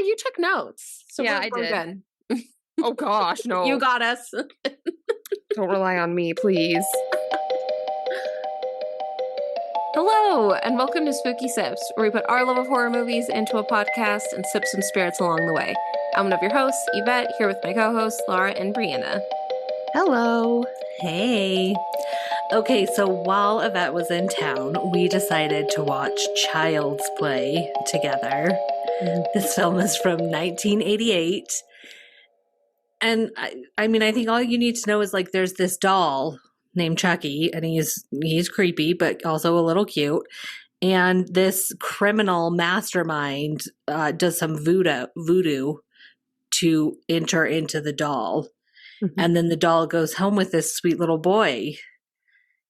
you took notes. So Yeah, we're, I we're did. good. Oh gosh, no. You got us. Don't rely on me, please. Hello, and welcome to Spooky Sips, where we put our love of horror movies into a podcast and sip some spirits along the way. I'm one of your hosts, Ivette, here with my co-hosts, Laura and Brianna. Hello. Hey. Okay, so while Ivette was in town, we decided to watch Child's Play together. This film is from 1988. And I mean, I think all you need to know is like there's this doll named Chucky, and he's creepy, but also a little cute. And this criminal mastermind does some voodoo to enter into the doll. Mm-hmm. And then the doll goes home with this sweet little boy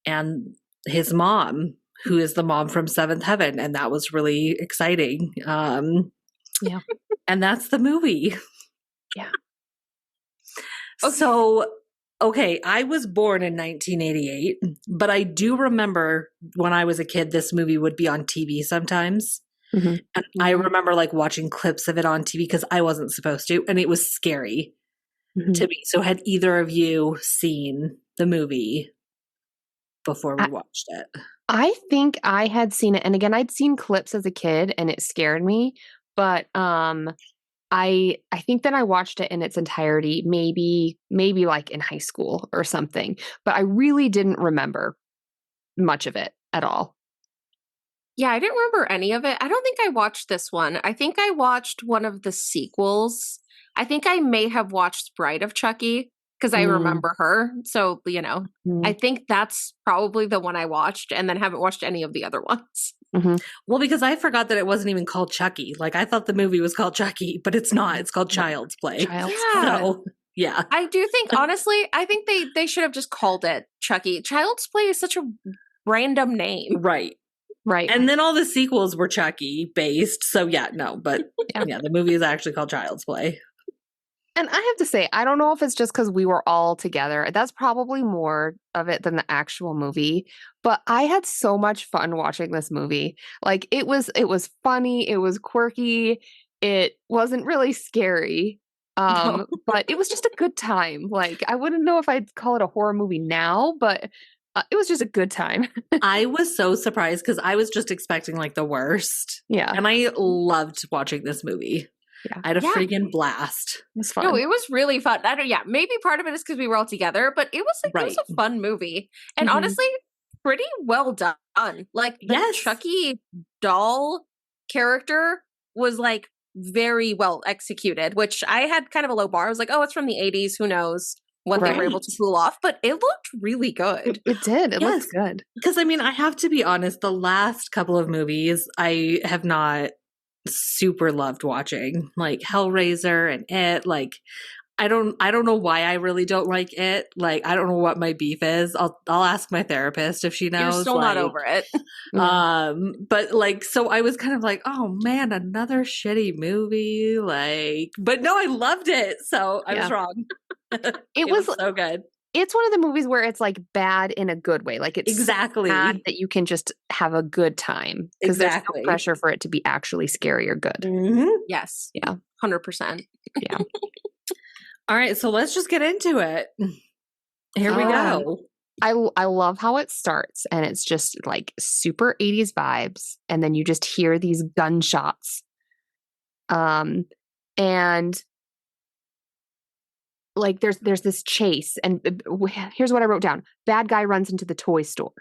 and his mom, who is the mom from Seventh Heaven. And that was really exciting. Yeah. And that's the movie. Yeah. So, okay, I was born in 1988, but I do remember when I was a kid, this movie would be on TV sometimes. Mm-hmm. And I remember like watching clips of it on TV because I wasn't supposed to, and it was scary to me. So had either of you seen the movie before we watched it? I think I had seen it, and again, I'd seen clips as a kid, and it scared me. But I think that I watched it in its entirety, maybe like in high school or something. But I really didn't remember much of it at all. Yeah, I didn't remember any of it. I don't think I watched this one. I think I watched one of the sequels. I think I may have watched Bride of Chucky because I remember her. So, I think that's probably the one I watched, and then haven't watched any of the other ones. Mm-hmm. Well, because I forgot that it wasn't even called Chucky. Like I thought the movie was called Chucky, but it's not. It's called Child's Play. So, yeah. I do think, honestly, I think they should have just called it Chucky. Child's Play is such a random name. Right. Right. And then all the sequels were Chucky based. So yeah, no, but yeah, the movie is actually called Child's Play. And I have to say, I don't know if it's just because we were all together. That's probably more of it than the actual movie. But I had so much fun watching this movie. Like it was funny. It was quirky. It wasn't really scary. But it was just a good time. Like I wouldn't know if I'd call it a horror movie now, but it was just a good time. I was so surprised because I was just expecting like the worst. Yeah. And I loved watching this movie. Yeah. I had a freaking blast. It was fun. No, it was really fun. Maybe part of it is because we were all together, but it was like it was a fun movie. And honestly, pretty well done. Like the Chucky doll character was like very well executed, which I had kind of a low bar. I was like, oh, it's from the 80s. Who knows what they were able to pull off? But it looked really good. It did. It looked good. Because I mean, I have to be honest, the last couple of movies I have not super loved watching, like Hellraiser and It. Like I don't know why I really don't like It. Like I don't know what my beef is. I'll ask my therapist if she knows. You're still not over it. But like, so I was kind of like, oh man, another shitty movie. Like, but no, I loved it. So I was wrong. It was so good. It's one of the movies where it's like bad in a good way. Like it's exactly bad that you can just have a good time because there's no pressure for it to be actually scary or good. Mm-hmm. Yes. Yeah. 100%. Yeah. All right. So let's just get into it. Here we go. I love how it starts, and it's just like super 80s vibes. And then you just hear these gunshots. And like there's this chase, and here's what I wrote down. Bad guy runs into the toy store.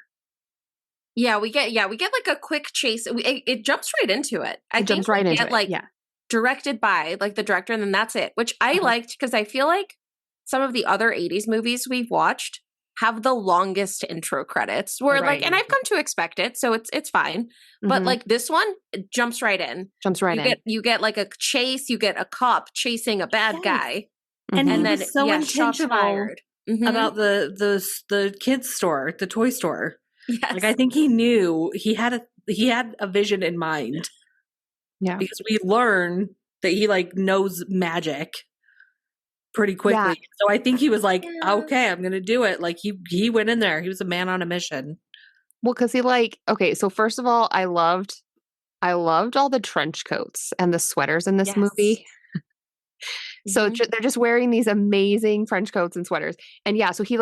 Yeah, we get like a quick chase. It jumps right into it. It jumps right into it. Directed by like the director, and then that's it, which I liked because I feel like some of the other 80s movies we've watched have the longest intro credits where like, and I've come to expect it, so it's fine. But like this one, it jumps right in. You get like a chase, you get a cop chasing a bad guy. And then so intentional about the kids store, the toy store. Yes. Like I think he knew he had a vision in mind. Yeah. Because we learn that he like knows magic pretty quickly. Yeah. So I think he was like, okay, I'm going to do it. Like he went in there. He was a man on a mission. Well, because he like, okay, so first of all, I loved I loved all the trench coats and the sweaters in this movie. So they're just wearing these amazing trench coats and sweaters. And yeah, so he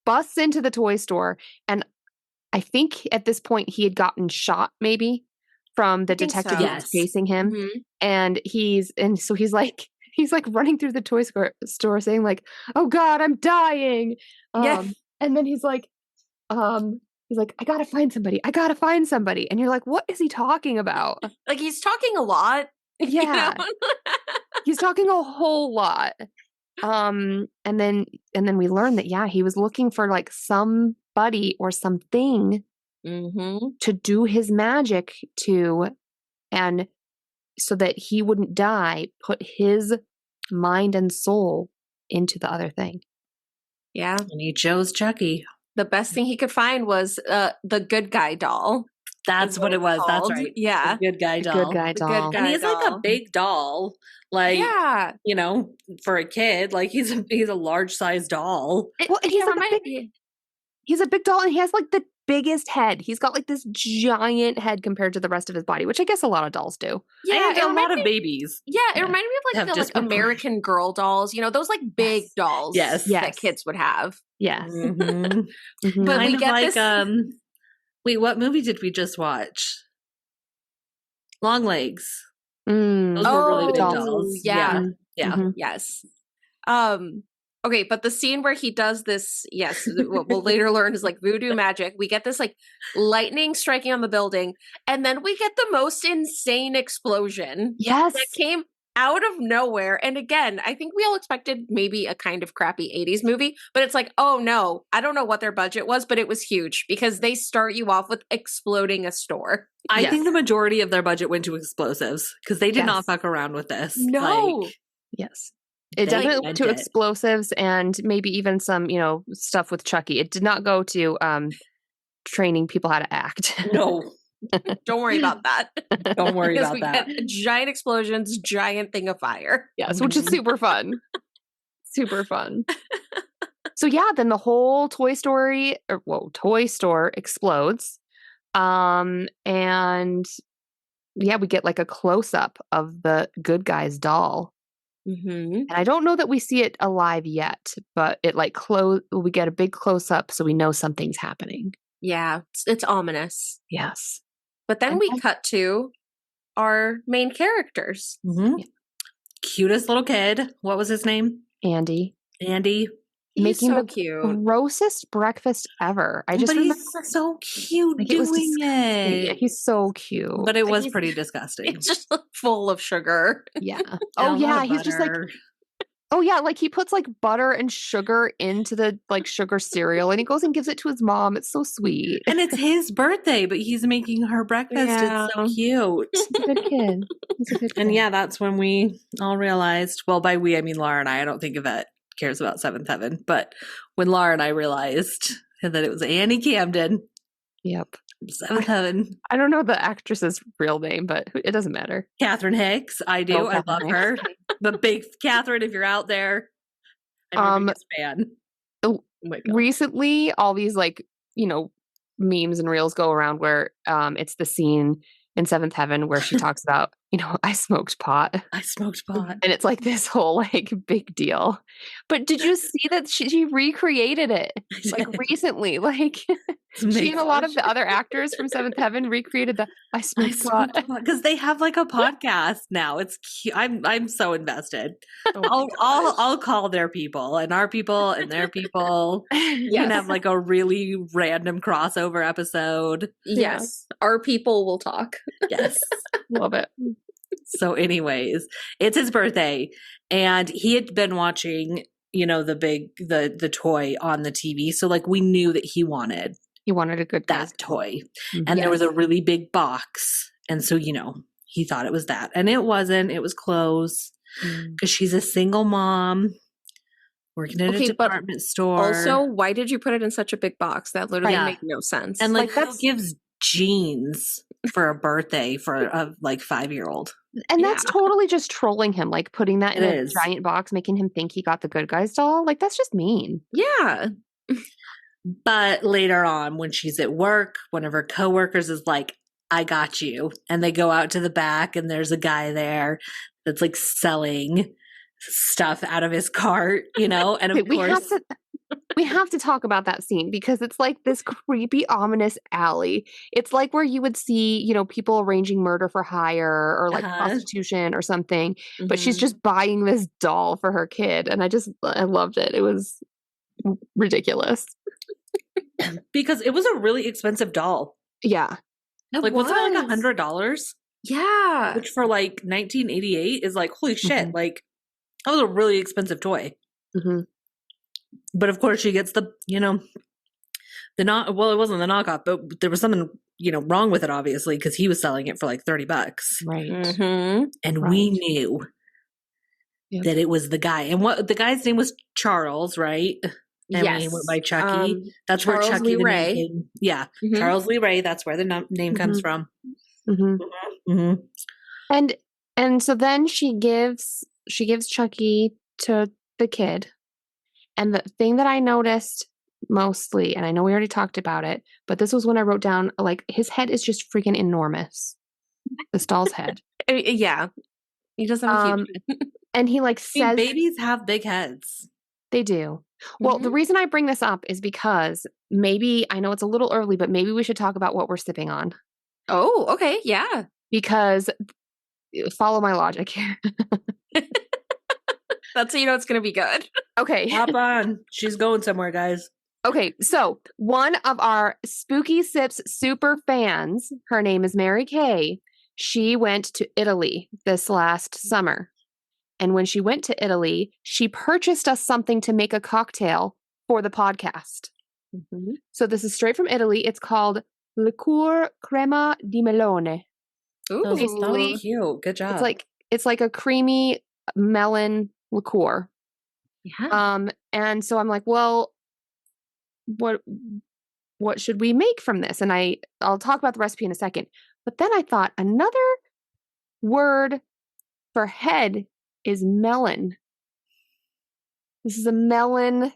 busts into the toy store, and I think at this point he had gotten shot maybe from the detective who was chasing him. And so he's like running through the toy store saying like, "Oh God, I'm dying." And then he's like, I gotta find somebody. I gotta find somebody. And you're like, what is he talking about? Like, he's talking a lot. Yeah. You know? He's talking a whole lot. And then we learn that, yeah, he was looking for like somebody or something to do his magic to, and so that he wouldn't die, put his mind and soul into the other thing. Yeah. And he chose Chucky. The best thing he could find was the good guy doll. That's what it was. Called. That's right. Yeah. The good guy doll. Good guy doll. And he's like a big doll. Like, you know, for a kid, like he's a large sized doll. Well, he's a big doll, and he has like the biggest head. He's got like this giant head compared to the rest of his body, which I guess a lot of dolls do. Yeah, and a lot of babies. Yeah, it reminded me of like the like American Girl dolls. You know, those like big dolls. That kids would have. Yes. But kind we of get like this. Wait, what movie did we just watch? Long Legs. Those were really big dolls. Yeah. Yes. Okay, but the scene where he does this, what we'll later learn is like voodoo magic. We get this like lightning striking on the building, and then we get the most insane explosion. Yes. That came out of nowhere. And again, I think we all expected maybe a kind of crappy 80s movie, but it's like, oh no, I don't know what their budget was, but it was huge because they start you off with exploding a store. I think the majority of their budget went to explosives because they did not fuck around with this. No. Yes. It definitely went to explosives and maybe even some, you know, stuff with Chucky. It did not go to training people how to act. No. Don't worry about that. Don't worry about that. Get giant explosions, giant thing of fire. Yes, which is super fun. Super fun. So yeah, then the whole toy store explodes. And yeah, we get like a close up of the good guy's doll. And I don't know that we see it alive yet, but it like we get a big close up so we know something's happening. Yeah, it's ominous. Yes. But then we cut to our main characters. Cutest little kid. What was his name? Andy. He's making so the cute. grossest breakfast ever. But he's so cute doing it. Yeah, he's so cute. But it was pretty disgusting. It's just full of sugar. Yeah. Oh yeah, he's just like, oh yeah, like he puts like butter and sugar into the like sugar cereal, and he goes and gives it to his mom. It's so sweet. And it's his birthday, but he's making her breakfast. Yeah. It's so cute. He's a good kid. And yeah, that's when we all realized, well, by we, I mean Laura and I don't think Ivette cares about Seventh Heaven, but when Laura and I realized that it was Annie Camden. Yep. Seventh Heaven. I don't know the actress's real name, but it doesn't matter. Catherine Hicks. I do. I love her. But big Catherine, if you're out there, I'm your biggest fan. Oh recently, all these like, you know, memes and reels go around where it's the scene in Seventh Heaven where she talks about, you know, I smoked pot. And it's like this whole like big deal. But did you see that she recreated it like recently? Like she and a lot of the other actors from Seventh Heaven recreated the I smoked pot. Because they have like a podcast now. It's cute. I'm so invested. I'll call their people and our people and their people. You can have like a really random crossover episode. Yes. Our people will talk. Yes. Love it. So anyways, it's his birthday and he had been watching, you know, the toy on the TV. So like we knew that he wanted a good that toy. And there was a really big box. And so, you know, he thought it was that. And it wasn't. It was clothes because she's a single mom working at a department store. Also, why did you put it in such a big box? That literally made no sense. And like who gives jeans for a birthday for a like 5-year-old? And that's totally just trolling him, like putting that in a giant box, making him think he got the good guy's doll. Like that's just mean. Yeah. But later on, when she's at work, one of her coworkers is like, I got you. And they go out to the back and there's a guy there that's like selling stuff out of his cart, and of course we have to talk about that scene because it's like this creepy, ominous alley. It's like where you would see, people arranging murder for hire or like prostitution or something, but she's just buying this doll for her kid. And I loved it. It was ridiculous. Because it was a really expensive doll. Yeah. Like, wasn't it like $100? Yeah. Which for like 1988 is like, holy shit. Like, that was a really expensive toy. Mm-hmm. But of course she gets the, it wasn't the knockoff, but there was something, wrong with it, obviously, because he was selling it for like $30. Right. Mm-hmm. And we knew that it was the guy. And the guy's name was Charles, right? And yes. He went by Chucky. That's Charles where Chucky Lee Ray. Came. Yeah. Mm-hmm. Charles Lee Ray. That's where the name comes from. Mm-hmm. Mm-hmm. And so then she gives Chucky to the kid. And the thing that I noticed mostly, and I know we already talked about it, but this was when I wrote down, like, his head is just freaking enormous. This doll's head. Yeah. He doesn't have a huge head. And he like says... babies have big heads. They do. Well, the reason I bring this up is because maybe, I know it's a little early, but maybe we should talk about what we're sipping on. Oh, okay. Yeah. Because follow my logic here. That's how you know it's going to be good. Okay. Hop on. She's going somewhere, guys. Okay. So one of our Spooky Sips super fans, her name is Mary Kay. She went to Italy this last summer. And when she went to Italy, she purchased us something to make a cocktail for the podcast. Mm-hmm. So this is straight from Italy. It's called liqueur Crema de Melone. Ooh, so cute. Good job. It's like a creamy melon liqueur. Yeah. And so I'm like, well, what should we make from this? And I'll talk about the recipe in a second. But then I thought another word for head is melon. This is a melon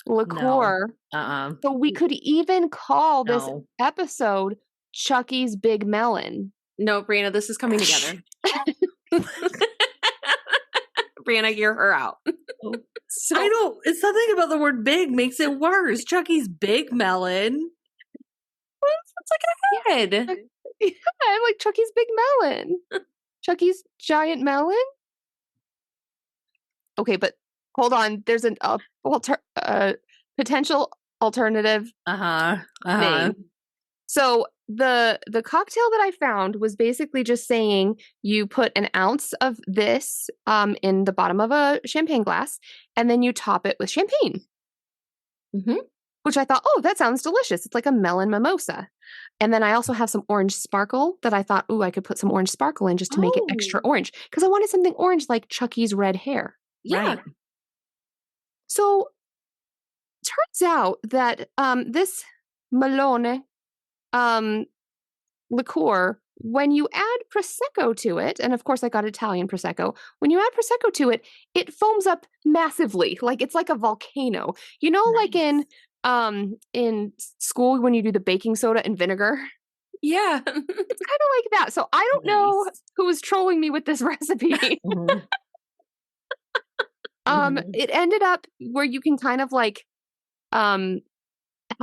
liqueur. No. So we could even call this episode Chucky's Big Melon. No, Brianna, this is coming together. Brianna, you're her out. So, it's something about the word big makes it worse. Chucky's Big Melon. It's like a head. Yeah, I'm like Chucky's Big Melon. Chucky's Giant Melon? Okay, hold on. There's an potential alternative name. So the cocktail that I found was basically just saying you put an ounce of this in the bottom of a champagne glass, and then you top it with champagne. Mm-hmm. Which I thought, that sounds delicious. It's like a melon mimosa. And then I also have some orange sparkle that I thought, I could put some orange sparkle in just to make it extra orange. Because I wanted something orange like Chucky's red hair. Yeah. Right. So turns out that this Melone liqueur, when you add Prosecco to it, and of course I got Italian Prosecco, when you add Prosecco to it, it foams up massively. Like it's like a volcano. Like in school when you do the baking soda and vinegar. Yeah. It's kind of like that. So I don't know who was trolling me with this recipe. It ended up where you can kind of like have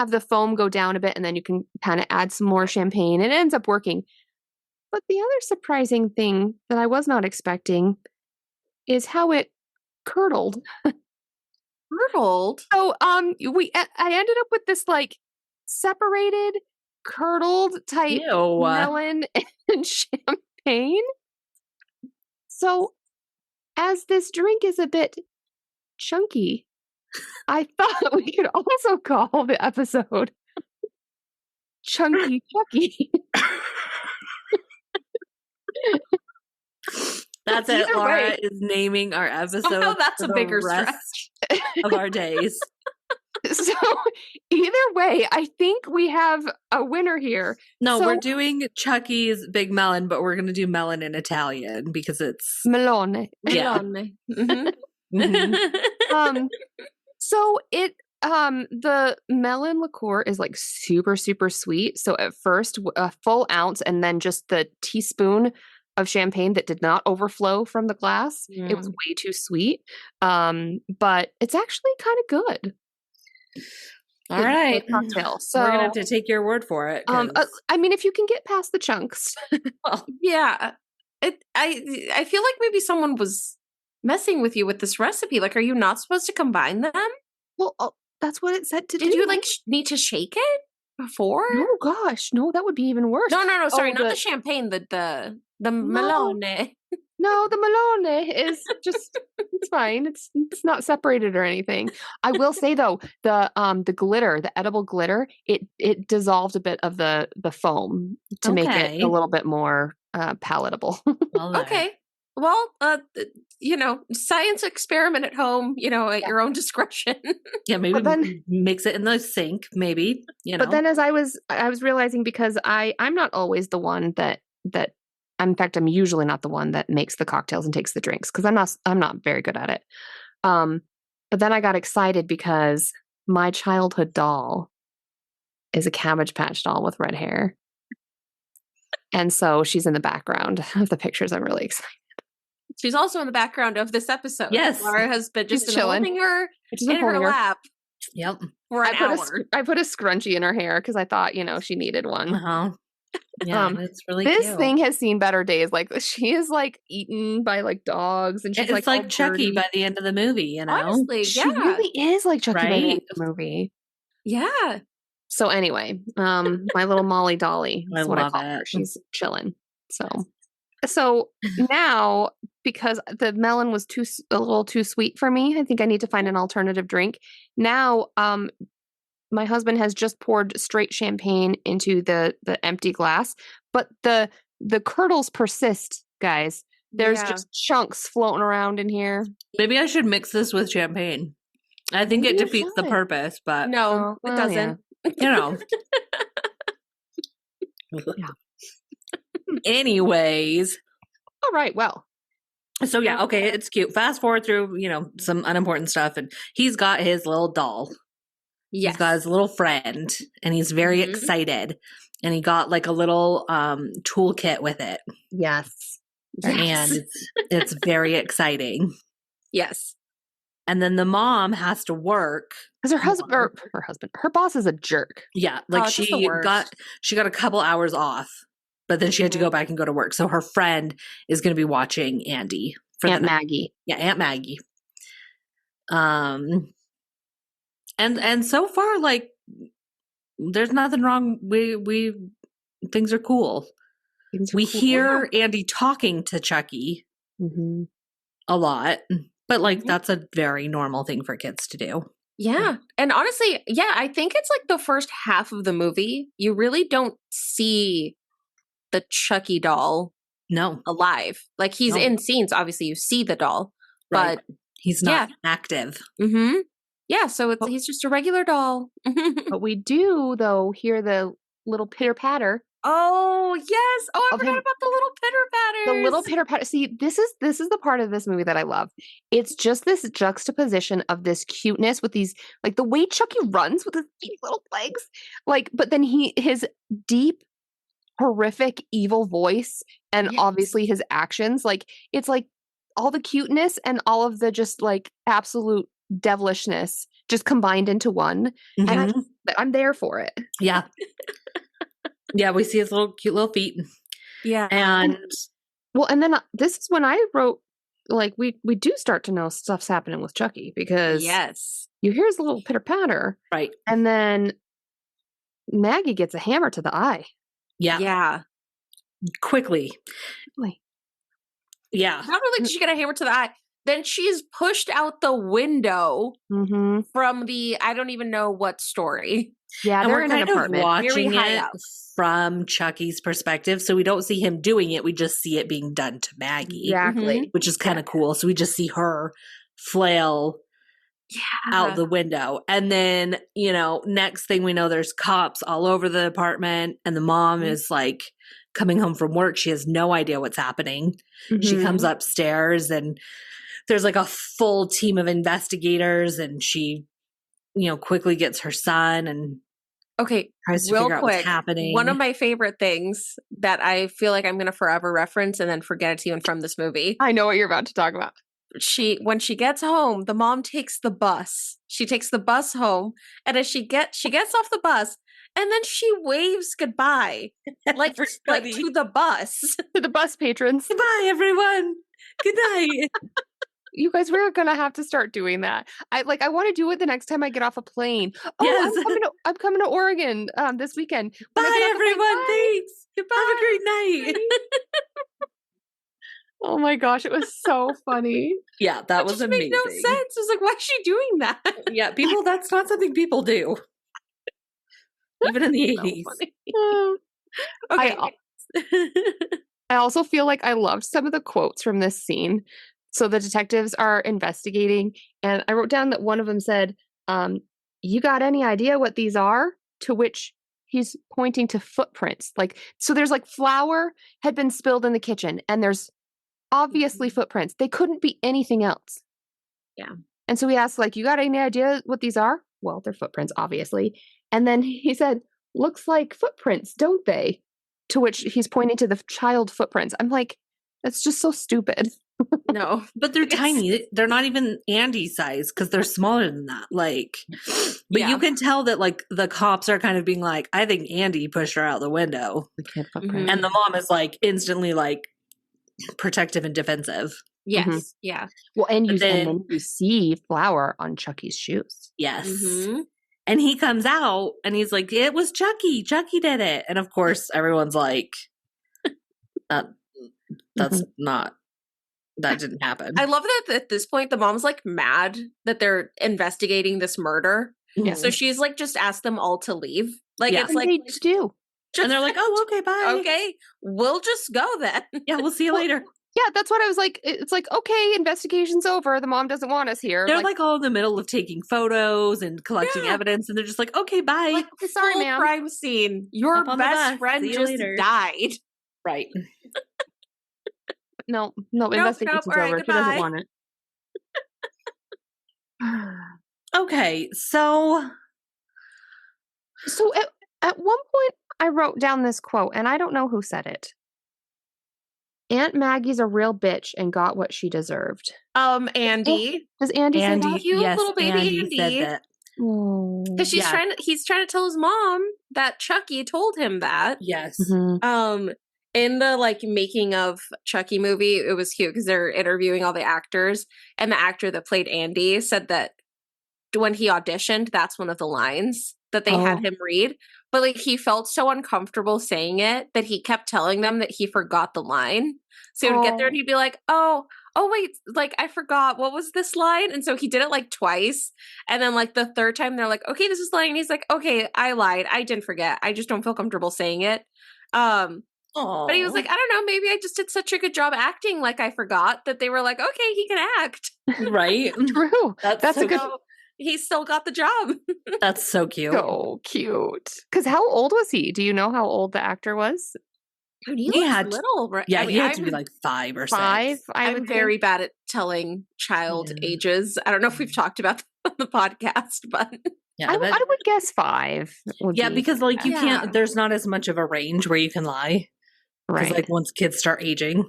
the foam go down a bit and then you can kind of add some more champagne. It ends up working. But the other surprising thing that I was not expecting is how it curdled. Curdled? So I ended up with this like separated curdled type melon and champagne. So as this drink is a bit chunky, I thought we could also call the episode Chunky Chucky. That's it. Laura is naming our episode. Somehow that's a bigger stretch of our days. So either way, I think we have a winner here. No, we're doing Chucky's Big Melon, but we're going to do melon in Italian because it's Melone. Yeah. Mm-hmm. So it the melon liqueur is like super, super sweet. So at first, a full ounce and then just the teaspoon of champagne that did not overflow from the glass. It was way too sweet. But it's actually kind of good. All right. Cocktail. So we're going to have to take your word for it. I mean, if you can get past the chunks. Well, yeah. I feel like maybe someone was messing with you with this recipe. Like, are you not supposed to combine them? Well, that's what it said to do. Did you like need to shake it before? No, gosh, no, that would be even worse. No. Sorry, not the champagne. The melone. No, the melone is just it's fine. It's not separated or anything. I will say though, the glitter, the edible glitter, it dissolved a bit of the foam to make it a little bit more palatable. Okay. Well, science experiment at home, at your own discretion. Yeah, maybe then, mix it in the sink, maybe, But then as I was realizing, because I'm not always the one that in fact, I'm usually not the one that makes the cocktails and takes the drinks because I'm not very good at it. But then I got excited because my childhood doll is a Cabbage Patch doll with red hair. And so she's in the background of the pictures. I'm really excited. She's also in the background of this episode. Yes. Laura has been just holding her in her lap. Yep. For an hour. I put a scrunchie in her hair because I thought, she needed one. Uh-huh. Yeah, it's really this cute. thing has seen better days. Like she is like eaten by like dogs, and she's it's like Chucky by the end of the movie. Honestly, she really is like Chucky by the end of the movie. Yeah. So anyway, my little Molly Dolly. That's what I call her. She's chilling. So now, because the melon was a little too sweet for me, I think I need to find an alternative drink. Now, my husband has just poured straight champagne into the empty glass, but the curdles persist, guys. There's just chunks floating around in here. Maybe I should mix this with champagne. I think it defeats the purpose, but no, it doesn't. Yeah. Anyways. All right. Well. So yeah, okay, it's cute. Fast forward through, some unimportant stuff, and he's got his little doll. Yes. He's got his little friend, and he's very excited. And he got like a little toolkit with it. Yes. And it's very exciting. Yes. And then the mom has to work because her boss is a jerk. Yeah, like she got a couple hours off, but then she had to go back and go to work. So her friend is going to be watching Andy for Aunt Maggie. Yeah, Aunt Maggie. And so far, like, there's nothing wrong. We things are cool. We hear Andy talking to Chucky a lot, but like that's a very normal thing for kids to do. Yeah. And honestly, I think it's like the first half of the movie, you really don't see the Chucky doll alive. Like he's in scenes, obviously you see the doll, but he's not active. Mm-hmm. Yeah, so he's just a regular doll. But we do, though, hear the little pitter-patter. Oh, yes. Oh, I forgot about the little pitter-patters. The little pitter-patter. See, this is the part of this movie that I love. It's just this juxtaposition of this cuteness with these, like the way Chucky runs with his cute little legs. Like, but then his deep, horrific, evil voice and obviously his actions. Like, it's like all the cuteness and all of the just like absolute devilishness just combined into one, and I'm there for it. Yeah. Yeah, we see his cute little feet. Yeah. And then this is when I wrote, like, we do start to know stuff's happening with Chucky, because you hear his little pitter patter, right? And then Maggie gets a hammer to the eye. Yeah. Quickly. Yeah. Not only did she get a hammer to the eye, then she's pushed out the window from the, I don't even know what story. Yeah, and they're we're in kind an apartment. of watching it from Chucky's perspective, so we don't see him doing it. We just see it being done to Maggie. Exactly. Which is kind of cool. So we just see her flail out the window. And then, next thing we know, there's cops all over the apartment, and the mom is like coming home from work. She has no idea what's happening. She comes upstairs, and there's like a full team of investigators, and she quickly gets her son and tries to real figure out quick, what's happening. One of my favorite things that I feel like I'm going to forever reference and then forget it's even from this movie. I know what you're about to talk about. When she gets home, the mom takes the bus. She takes the bus home, and as she gets off the bus, and then she waves goodbye, like to the bus, to the bus patrons. Goodbye, everyone. Good night. You guys, we're gonna have to start doing that. I want to do it the next time I get off a plane. Oh, yes. I'm coming to Oregon this weekend. Bye, everyone. Thanks. Goodbye. Have a great night. Oh my gosh, it was so funny. Yeah, that was amazing. Made no sense. I was like, why is she doing that? Yeah, that's not something people do. Even in the 80s. Okay. I also feel like I loved some of the quotes from this scene. So the detectives are investigating, and I wrote down that one of them said, you got any idea what these are? To which he's pointing to footprints. So there's flour had been spilled in the kitchen, and there's obviously footprints. They couldn't be anything else. Yeah. And so we asked, you got any idea what these are? Well, they're footprints, obviously. And then he said, looks like footprints, don't they? To which he's pointing to the child footprints. I'm like, that's just so stupid. No, but they're tiny. They're not even Andy size because they're smaller than that. But you can tell that the cops are kind of being like, I think Andy pushed her out the window. Mm-hmm. And the mom is instantly protective and defensive. Yes. Mm-hmm. Yeah. Well, and then you see flour on Chucky's shoes. Yes. Mm-hmm. And he comes out and he's like, it was Chucky. Chucky did it. And of course, everyone's like, that's not. That didn't happen. I love that at this point, the mom's mad that they're investigating this murder. Yeah. So she's just asked them all to leave. It's they do. And they're like, oh, okay, bye. Okay, we'll just go then. Yeah, we'll see you later. Yeah, that's what I was like. It's okay, investigation's over. The mom doesn't want us here. They're all in the middle of taking photos and collecting evidence, and they're just like, okay, bye. Sorry, ma'am. Crime scene. Your best friend just died. Right. No, investigation's over. Right, she doesn't want it. Okay, so at one point I wrote down this quote, and I don't know who said it. Aunt Maggie's a real bitch and got what she deserved. Andy. Does Andy say that? Cute little baby Andy. Said that. Because he's trying to tell his mom that Chucky told him that. Yes. Mm-hmm. In the making of Chucky movie, it was cute because they're interviewing all the actors, and the actor that played Andy said that when he auditioned, that's one of the lines that they had him read. But he felt so uncomfortable saying it that he kept telling them that he forgot the line. So he would get there and he'd be like, oh wait, I forgot, what was this line? And so he did it twice. And then the third time they're like, okay, this is the line. And he's like, okay, I lied. I didn't forget. I just don't feel comfortable saying it. But he was like, I don't know, maybe I just did such a good job acting I forgot that they were like, okay, he can act. Right. True. That's a good. He still got the job. That's so cute. So cute. Because how old was he? Do you know how old the actor was? Dude, he had little, right? Yeah, he had to be 5 or 6. I'm very bad at telling child ages. I don't know if we've talked about that on the podcast, but I would guess 5. Because you can't. There's not as much of a range where you can lie. Right. Once kids start aging.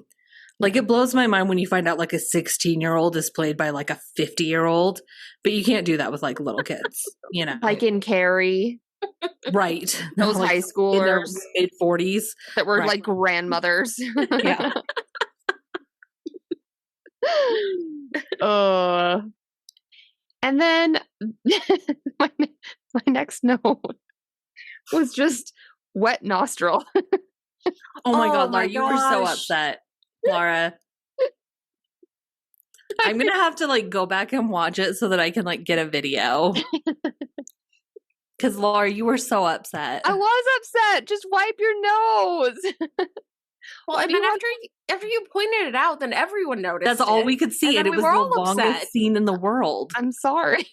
It blows my mind when you find out a 16-year-old is played by a 50-year-old, but you can't do that with little kids, in Carrie. Right. Those high schoolers. In their mid-40s. That were grandmothers. Yeah. And then my next note was just wet nostril. Oh my God, Laura, you were so upset. Laura. I'm going to have to go back and watch it so that I can get a video. Because Laura, you were so upset. I was upset. Just wipe your nose. Well, and then after you pointed it out, then everyone noticed. That's all we could see, and it was the longest scene in the world. I'm sorry.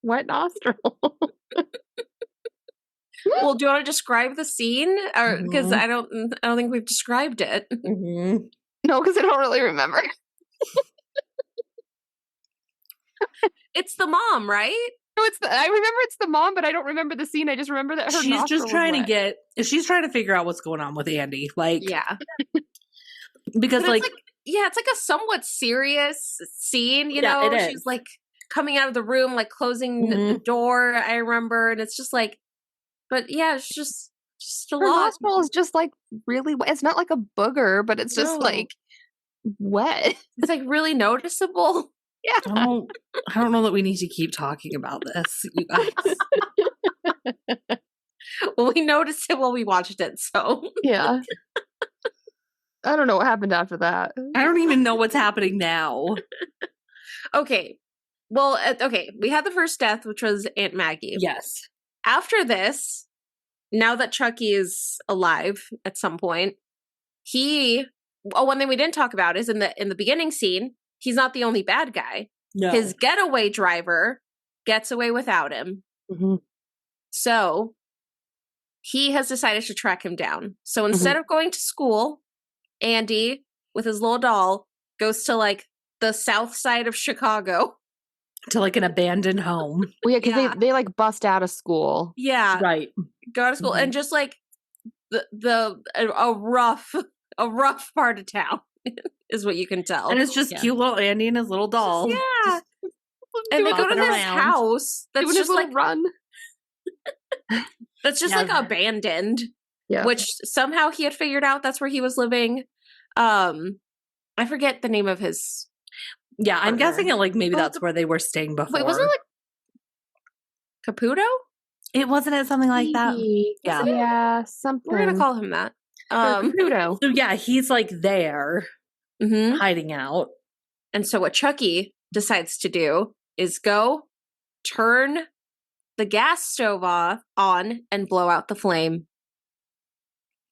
Wet nostril. Well, do you want to describe the scene, or because I don't think we've described it. Mm-hmm. No, because I don't really remember. It's the mom, right? No, I remember it's the mom, but I don't remember the scene. I just remember that her she's just trying to get. She's trying to figure out what's going on with Andy. Like, yeah, because but it's like a somewhat serious scene. You know, it she's like coming out of the room, like closing the door. I remember, and it's just like, but yeah, it's just a her lot. nostril is just like really. It's not like a booger, but it's just like wet. It's like really noticeable. Yeah. I don't know that we need to keep talking about this, you guys. Well, we noticed it while we watched it, so yeah. I don't know what happened after that. I don't even know what's happening now. Okay. Well, okay. We had the first death, which was Aunt Maggie. Yes. After this, now that Chucky is alive at some point, one thing we didn't talk about is in the beginning scene, he's not the only bad guy. No. His getaway driver gets away without him. Mm-hmm. So he has decided to track him down. So instead of going to school, Andy, with his little doll, goes to like the south side of Chicago. To like an abandoned home. Well, yeah, because they like bust out of school. Yeah. Right. Go out of school and just like a rough part of town is what you can tell. And it's just cute little Andy and his little doll. Yeah. And they go to this house that's just like run. That's just like abandoned. Yeah. Which somehow he had figured out that's where he was living. I forget the name of his. Yeah, I'm guessing it like maybe that's where they were staying before. Wait, wasn't it like Caputo? It wasn't it something like that? Yeah. Yeah, something. We're gonna call him that. Caputo. So yeah, he's like there hiding out. And so what Chucky decides to do is go turn the gas stove on and blow out the flame.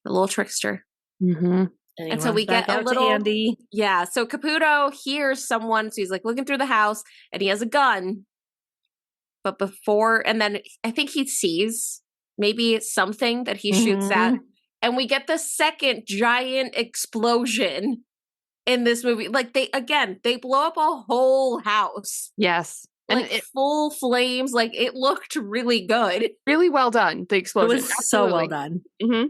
The little trickster. Mm-hmm. And so we get a little Andy. Yeah. So Caputo hears someone. So he's like looking through the house and he has a gun. But and then I think he sees maybe something that he shoots at. And we get the second giant explosion in this movie. Like they blow up a whole house. Yes. Like and full flames. Like it looked really good. Really well done. The explosion. It was so well done. Mm-hmm.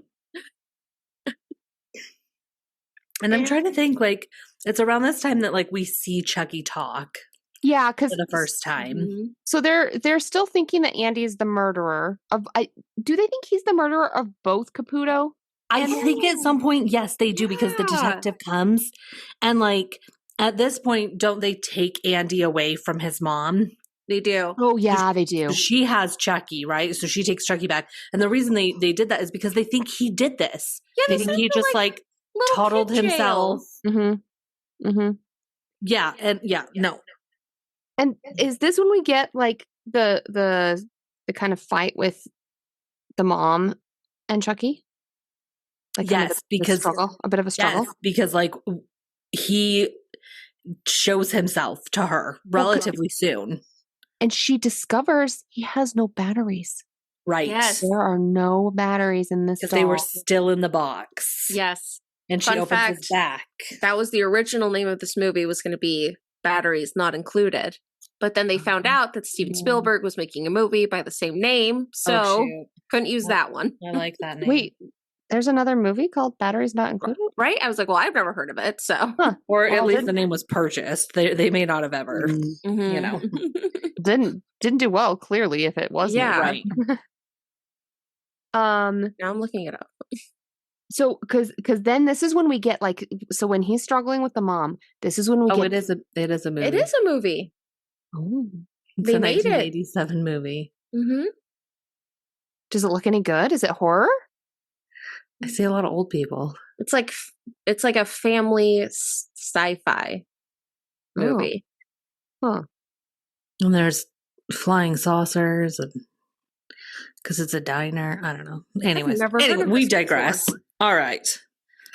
And I'm trying to think, like, it's around this time that, like, we see Chucky talk. Yeah, because for the first time. So they're still thinking that Andy is the murderer of. Do they think he's the murderer of both Caputo? I think at some point, yes, they do, because the detective comes and, like, at this point, don't they take Andy away from his mom? They do. Oh yeah, they do. She has Chucky, right? So she takes Chucky back, and the reason they did that is because they think he did this. Yeah, they think he just like toddled himself. Mm-hmm. Mm-hmm. Yeah, and no. And is this when we get like the kind of fight with the mom and Chucky? Like yes, because a bit of a struggle. Yes, because like he shows himself to her relatively soon. And she discovers he has no batteries. Right. Yes. There are no batteries in this. Because they were still in the box. Yes. And she opens his back. That was the original name of this movie, was going to be Batteries Not Included. But then they found out that Steven Spielberg was making a movie by the same name. So couldn't use that one. I like that name. Wait, there's another movie called Batteries Not Included? Right? I was like, well, I've never heard of it. So, or at least the name was purchased. They may not have ever, you know, didn't do well. Clearly, if it wasn't right. Now I'm looking it up. So, because then this is when we get like, so when he's struggling with the mom, this is when we get. It is a movie. It is a movie. Oh, it's a 1987 movie. Mm-hmm. Does it look any good? Is it horror? I see a lot of old people. It's like a family sci-fi movie. Huh. And there's flying saucers, and because it's a diner. I don't know. Anyways, we digress. All right.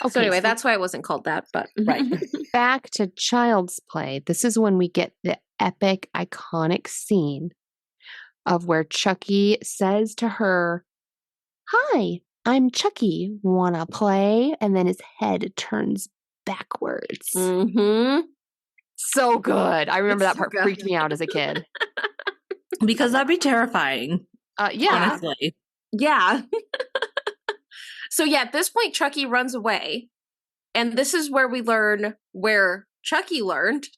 Okay, so anyway, that's why it wasn't called that. But right. Back to Child's Play. This is when we get the epic, iconic scene of where Chucky says to her, "Hi, I'm Chucky. Wanna play?" And then his head turns backwards. Mm-hmm. So good. I remember that part freaked me out as a kid. Because that'd be terrifying. Yeah. Honestly. Yeah. So yeah, at this point, Chucky runs away. And this is where we learn where Chucky learned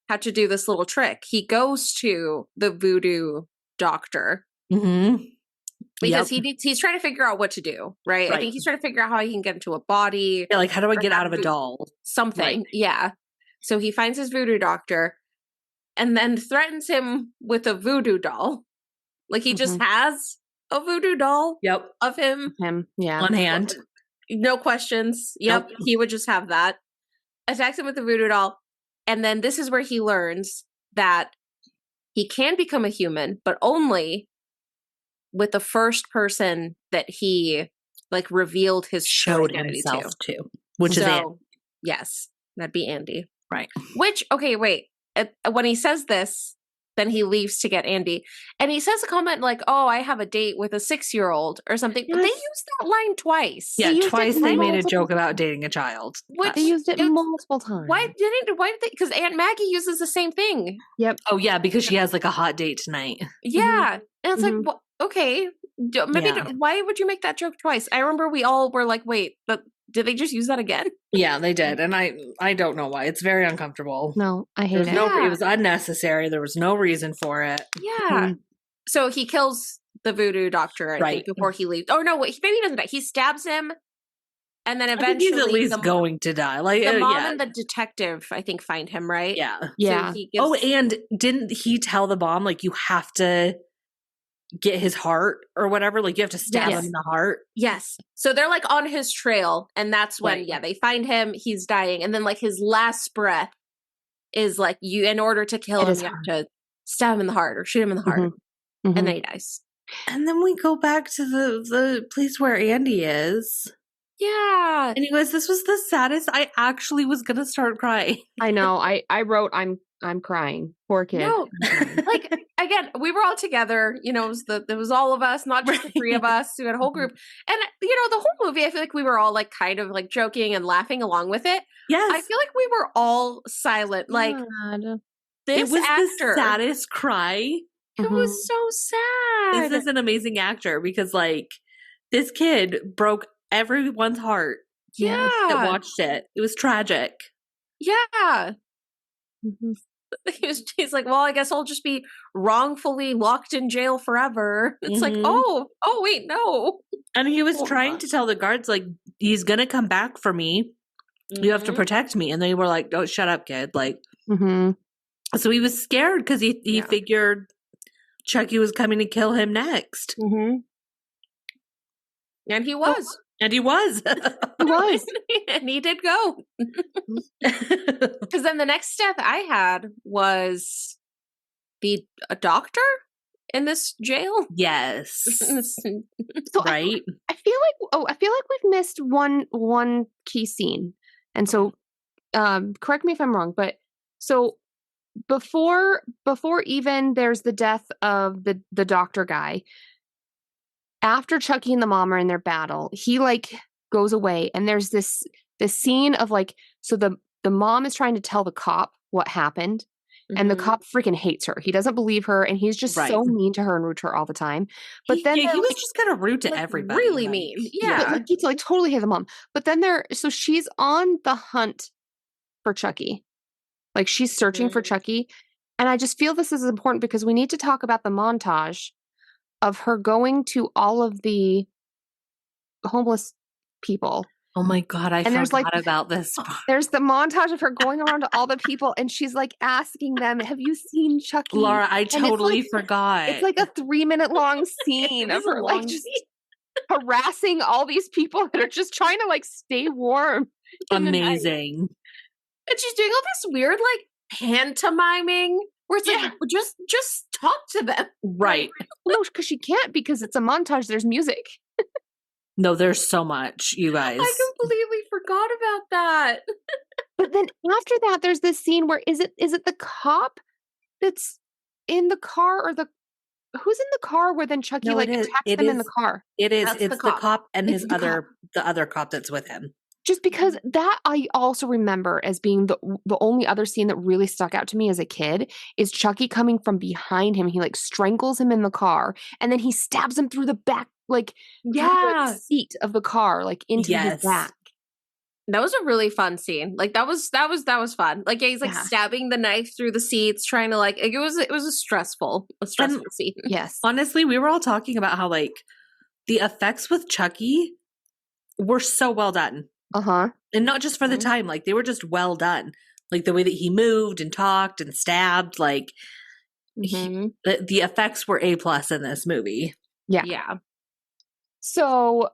how to do this little trick. He goes to the voodoo doctor. Mm-hmm. Because he's trying to figure out what to do, right? I think he's trying to figure out how he can get into a body. Yeah, like, how do I get out of a doll? Something, yeah. So he finds his voodoo doctor and then threatens him with a voodoo doll. Like, he just has a voodoo doll of him. Yeah. On hand. No questions. Yep, nope. He would just have that. Attacks him with the voodoo doll. And then this is where he learns that he can become a human, but only with the first person that he like revealed his showed himself to, which is Andy. Yes, that'd be Andy. Right. Which, okay, wait. When he says this, then he leaves to get Andy. And he says a comment like, oh, I have a date with a 6-year-old or something. Yes. They used that line twice. Yeah, twice they made a joke about dating a child. They used it multiple times. Why did they? Because Aunt Maggie uses the same thing. Yep. Oh, yeah, because she has like a hot date tonight. Yeah. And it's like, well, okay. Maybe why would you make that joke twice? I remember we all were like, wait, but did they just use that again? Yeah, they did. And I don't know why. It's very uncomfortable. No, I hate it. It was unnecessary. There was no reason for it. Yeah. So he kills the voodoo doctor, I think, before he leaves. Oh, no, wait, maybe he doesn't die. He stabs him. And then eventually he's at least going to die. Like the mom and the detective, I think, find him, right? Yeah. Yeah. So and didn't he tell the mom, like, you have to get his heart or whatever? Like, you have to stab him in the heart? Yes. So they're, like, on his trail, and that's when, they find him, he's dying, and then, like, his last breath is, like, in order to kill him, you have to stab him in the heart or shoot him in the heart, and then he dies. And then we go back to the place where Andy is. Yeah. And he goes, this was the saddest. I actually was going to start crying. I know. I wrote, I'm crying. Poor kid. No, like, again, we were all together, you know, it was all of us, not just the three of us, we had a whole group. And, you know, the whole movie, I feel like we were all like kind of like joking and laughing along with it. Yes. I feel like we were all silent. Like, this was actor, the saddest cry. It was so sad. This is an amazing actor because, like, this kid broke everyone's heart. Yeah. That watched it. It was tragic. Yeah. He's like, well, I guess I'll just be wrongfully locked in jail forever. It's like, oh, wait, no. And he was trying to tell the guards, like, he's going to come back for me. You have to protect me. And they were like, oh, shut up, kid. Like, so he was scared because he figured Chucky was coming to kill him next. And he was. And he was. He was. And he did go. Because then the next step I had was be a doctor in this jail. Yes. So right. I feel like we've missed one key scene. And so correct me if I'm wrong, but so before even there's the death of the doctor guy, after Chucky and the mom are in their battle, he like goes away and there's this scene of like, so the mom is trying to tell the cop what happened and the cop freaking hates her. He doesn't believe her and he's just so mean to her and rude to her all the time. But then he was just kind of rude to everybody. Really mean. Yeah. He like totally hates the mom. But then so she's on the hunt for Chucky. Like she's searching for Chucky. And I just feel this is important because we need to talk about the montage of her going to all of the homeless people. Oh my God, I forgot about this. There's the montage of her going around to all the people and she's like asking them, have you seen Chucky? Laura, I totally forgot. It's like a 3-minute long scene of her like just harassing all these people that are just trying to like stay warm. Amazing. And she's doing all this weird like pantomiming where it's like, just talk to them. Right. No, because she can't because it's a montage. There's music. No, there's so much, you guys. I completely forgot about that. But then after that, there's this scene where is it the cop that's in the car or who's in the car where then Chucky attacks them in the car? It is. It's the cop and the other cop that's with him. Just because that I also remember as being the only other scene that really stuck out to me as a kid is Chucky coming from behind him. He like strangles him in the car and then he stabs him through the back, like through the seat of the car, like into his back. That was a really fun scene. Like that was fun. Like he's like stabbing the knife through the seats, trying to like it was a stressful scene. Yes. Honestly, we were all talking about how like the effects with Chucky were so well done. And not just for the time, like they were just well done. Like the way that he moved and talked and stabbed, like the effects were A+ in this movie. Yeah. So,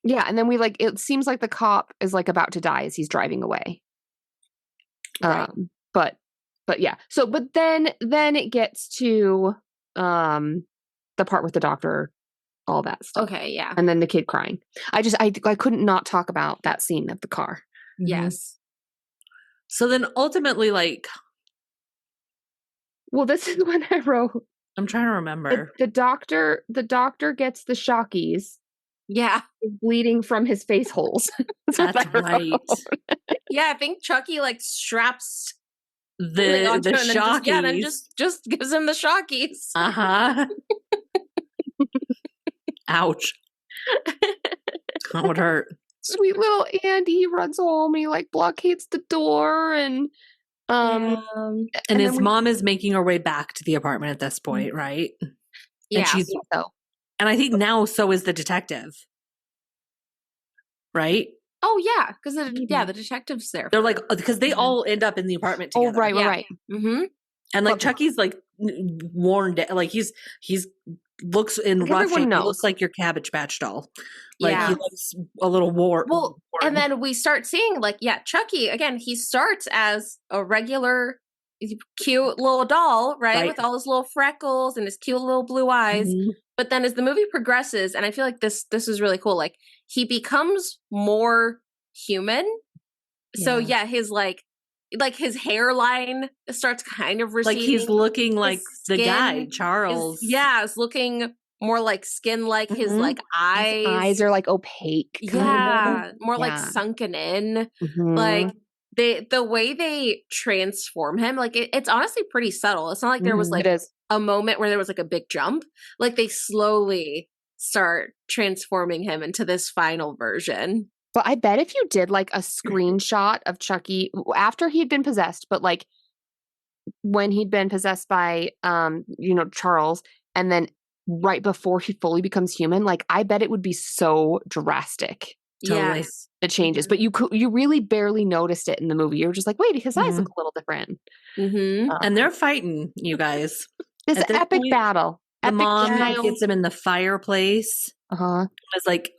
yeah, and then we like it seems like the cop is like about to die as he's driving away. Right. But yeah. So but then it gets to the part with the doctor, all that stuff. Okay, yeah. And then the kid crying. I couldn't not talk about that scene of the car. Yes. So then ultimately, like, well, this is when I wrote. I'm trying to remember. The doctor gets the shockies. Yeah. Bleeding from his face holes. That's right. Yeah, I think Chucky like straps the shockies. Then just gives him the shockies. Ouch. That would hurt. Sweet little Andy runs home and he like blockades the door and his mom is making her way back to the apartment at this point, right? Yeah. And I think now so is the detective. Right? Oh yeah, because the detective's there. They're like because they all end up in the apartment together. Oh right. And like Chucky's like worn down, like he's looks in rough shape. He looks like your Cabbage Patch doll. Like he looks a little worn. Well, and then we start seeing like Chucky again. He starts as a regular, cute little doll, right, with all his little freckles and his cute little blue eyes. But then as the movie progresses, and I feel like this is really cool. Like he becomes more human. So his like his hairline starts kind of receding. Like he's looking like the guy, Charles. It's looking more like skin, like his like eyes. His eyes are like opaque. More like sunken in. Like the way they transform him, like it's honestly pretty subtle. It's not like there was like a moment where there was like a big jump. Like they slowly start transforming him into this final version. But I bet if you did like a screenshot of Chucky after he'd been possessed, but like when he'd been possessed by Charles, and then right before he fully becomes human, like I bet it would be so drastic. Totally. The changes, but you really barely noticed it in the movie. You're just like, wait, his eyes look a little different. And they're fighting, you guys. This epic battle. The mom gets him in the fireplace. It's like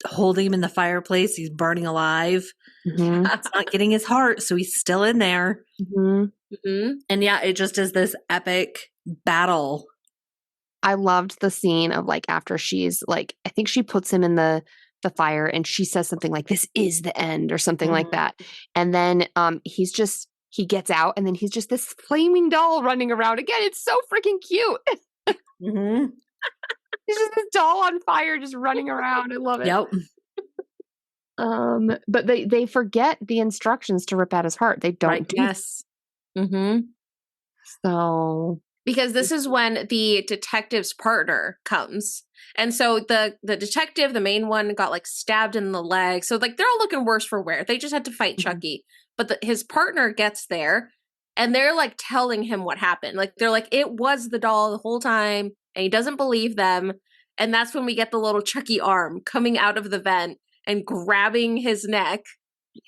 holding him in the fireplace. He's burning alive. It's not getting his heart, so he's still in there. And it just is this epic battle. I loved the scene of like after she's like, I think she puts him in the fire and she says something like, "This is the end," or something like that. And then he gets out and then he's just this flaming doll running around again. It's so freaking cute. He's just this doll on fire just running around. I love it. But they forget the instructions to rip out his heart. They don't do So because this is when the detective's partner comes. And so the detective, the main one, got like stabbed in the leg. So like they're all looking worse for wear. They just had to fight Chucky. But his partner gets there and they're like telling him what happened. Like they're like, it was the doll the whole time. And he doesn't believe them. And that's when we get the little Chucky arm coming out of the vent and grabbing his neck,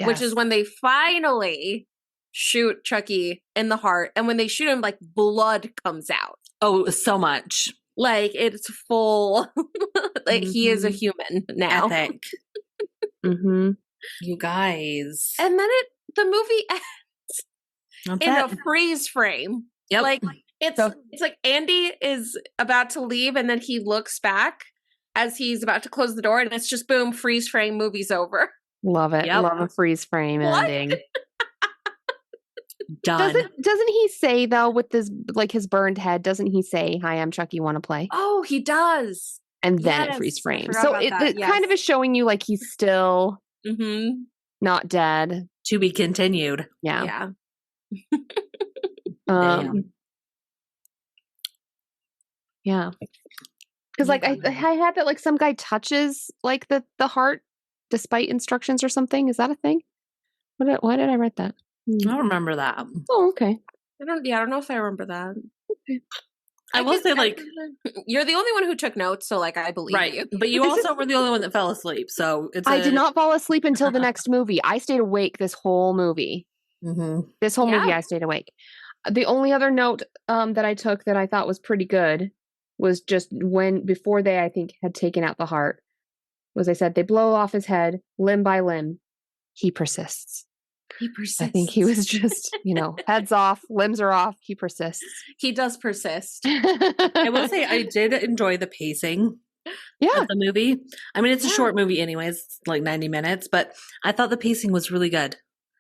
which is when they finally shoot Chucky in the heart. And when they shoot him, like blood comes out. Oh, so much. Like it's full. Like he is a human now. Epic. You guys. And then the movie ends in a freeze frame. Like it's like Andy is about to leave and then he looks back as he's about to close the door and it's just boom, freeze frame, movie's over. Love it. Love a freeze frame ending. Done. Doesn't he say though with this like his burned head, doesn't he say, "Hi, I'm Chucky, wanna play?" Oh, he does. and then it freeze frames. So it kind of is showing you like he's still not dead. To be continued. Yeah. Damn. Yeah. Because like I had that like some guy touches like the heart despite instructions or something. Is that a thing? Why did I write that? I don't remember that. Oh, okay. I don't know if I remember that. Okay. I will say, like, you're the only one who took notes, so like I believe you. But you also were the only one that fell asleep, so I did not fall asleep until the next movie. I stayed awake this whole movie. This whole movie, I stayed awake. The only other note that I took that I thought was pretty good was just before they, I think, had taken out the heart, was I said they blow off his head limb by limb. He persists. He persists. I think he was just, heads off, limbs are off. He persists. He does persist. I will say I did enjoy the pacing of the movie. I mean, it's a short movie anyways, like 90 minutes, but I thought the pacing was really good.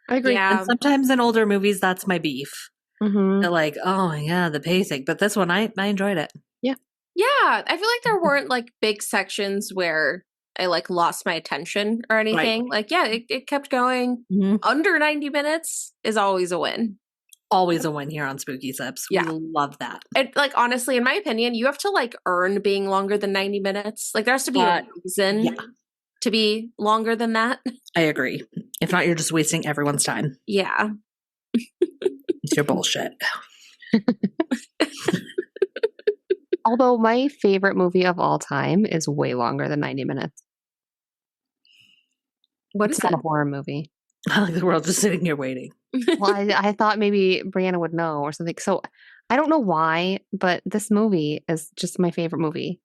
I agree. Yeah. And sometimes in older movies, that's my beef. They're like, oh yeah, the pacing. But this one, I enjoyed it. Yeah. Yeah. I feel like there weren't like big sections where I like lost my attention or anything. Like, it kept going. Under 90 minutes is always a win. Always a win here on Spooky Sips. We love that. And like, honestly, in my opinion, you have to like earn being longer than 90 minutes. Like there has to be a reason to be longer than that. I agree. If not, you're just wasting everyone's time. Yeah. It's your bullshit. Although my favorite movie of all time is way longer than 90 minutes. It's not a horror movie. We're all just sitting here waiting. Well, I thought maybe Brianna would know or something. So I don't know why, but this movie is just my favorite movie.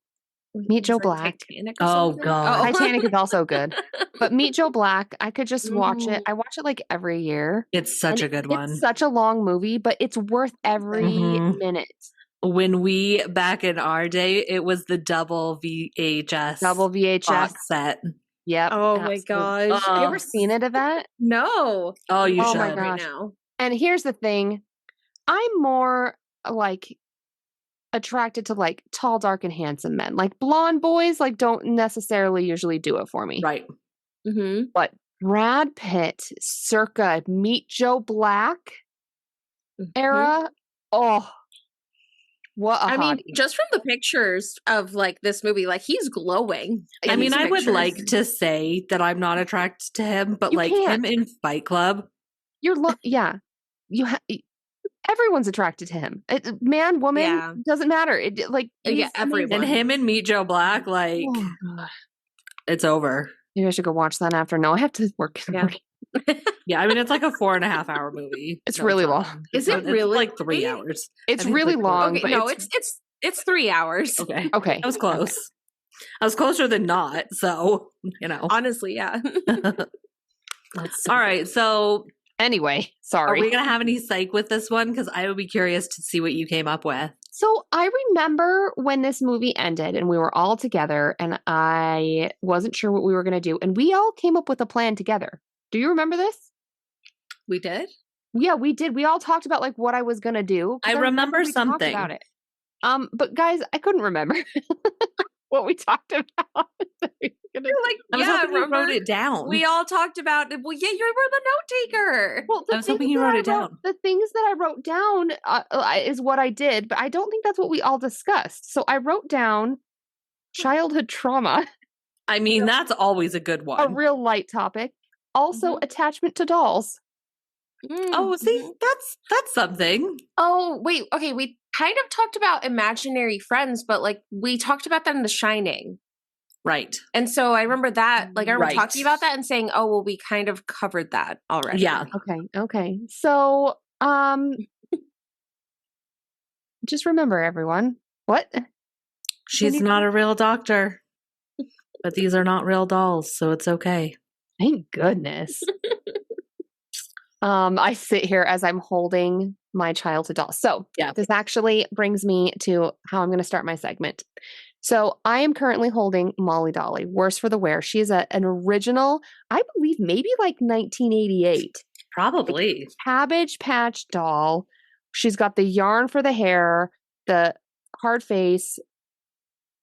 Meet Joe Black. Titanic God. Titanic is also good. But Meet Joe Black, I could just watch it. I watch it like every year. It's such a good one. It's such a long movie, but it's worth every minute. When we, back in our day, it was the double VHS box set. Yep. Oh my gosh. Have you ever seen it, Ivette? No. Oh, you should. My gosh. Right now. And here's the thing. I'm more like attracted to like tall, dark, and handsome men. Like blonde boys like don't necessarily usually do it for me. Right. But Brad Pitt circa Meet Joe Black era. Oh, what a hottie. mean, just from the pictures of like this movie, like he's glowing. I mean, I would like to say that I'm not attracted to him, but like him in Fight Club. Everyone's attracted to him. Man, woman, doesn't matter. Everyone. And him and Meet Joe Black, like, it's over. Maybe I should go watch that after. No, I have to work in the morning. I mean, it's like a 4.5 hour movie. It's really long. Is it really? Like 3 hours. It's really long. Okay, no, it's 3 hours. Okay. I was close. Okay. I was closer than not. So, honestly, yeah. All right. So anyway, sorry. Are we going to have any psych with this one? Because I would be curious to see what you came up with. So I remember when this movie ended and we were all together and I wasn't sure what we were going to do. And we all came up with a plan together. Do you remember this? We did? Yeah, we did. We all talked about like what I was going to do. I remember something about it. But guys, I couldn't remember what we talked about. You wrote it down. We all talked about it. Well, yeah, you were the note taker. Well, I was hoping you wrote it down. The things that I wrote down is what I did, but I don't think that's what we all discussed. So I wrote down childhood trauma. I mean, that's always a good one. A real light topic. Also, attachment to dolls. Oh, see, that's something. Oh, wait. Okay, we kind of talked about imaginary friends, but like we talked about that in The Shining. Right. And so I remember that, like I remember talking about that and saying, oh, well, we kind of covered that already. Yeah. Okay. So, just remember everyone. What? She's not a real doctor, but these are not real dolls, so it's okay. Thank goodness. I sit here as I'm holding my childhood doll. So this actually brings me to how I'm going to start my segment. So I am currently holding Molly Dolly, Worse for the Wear. She is an original, I believe maybe like 1988. Probably. Cabbage Patch doll. She's got the yarn for the hair, the hard face,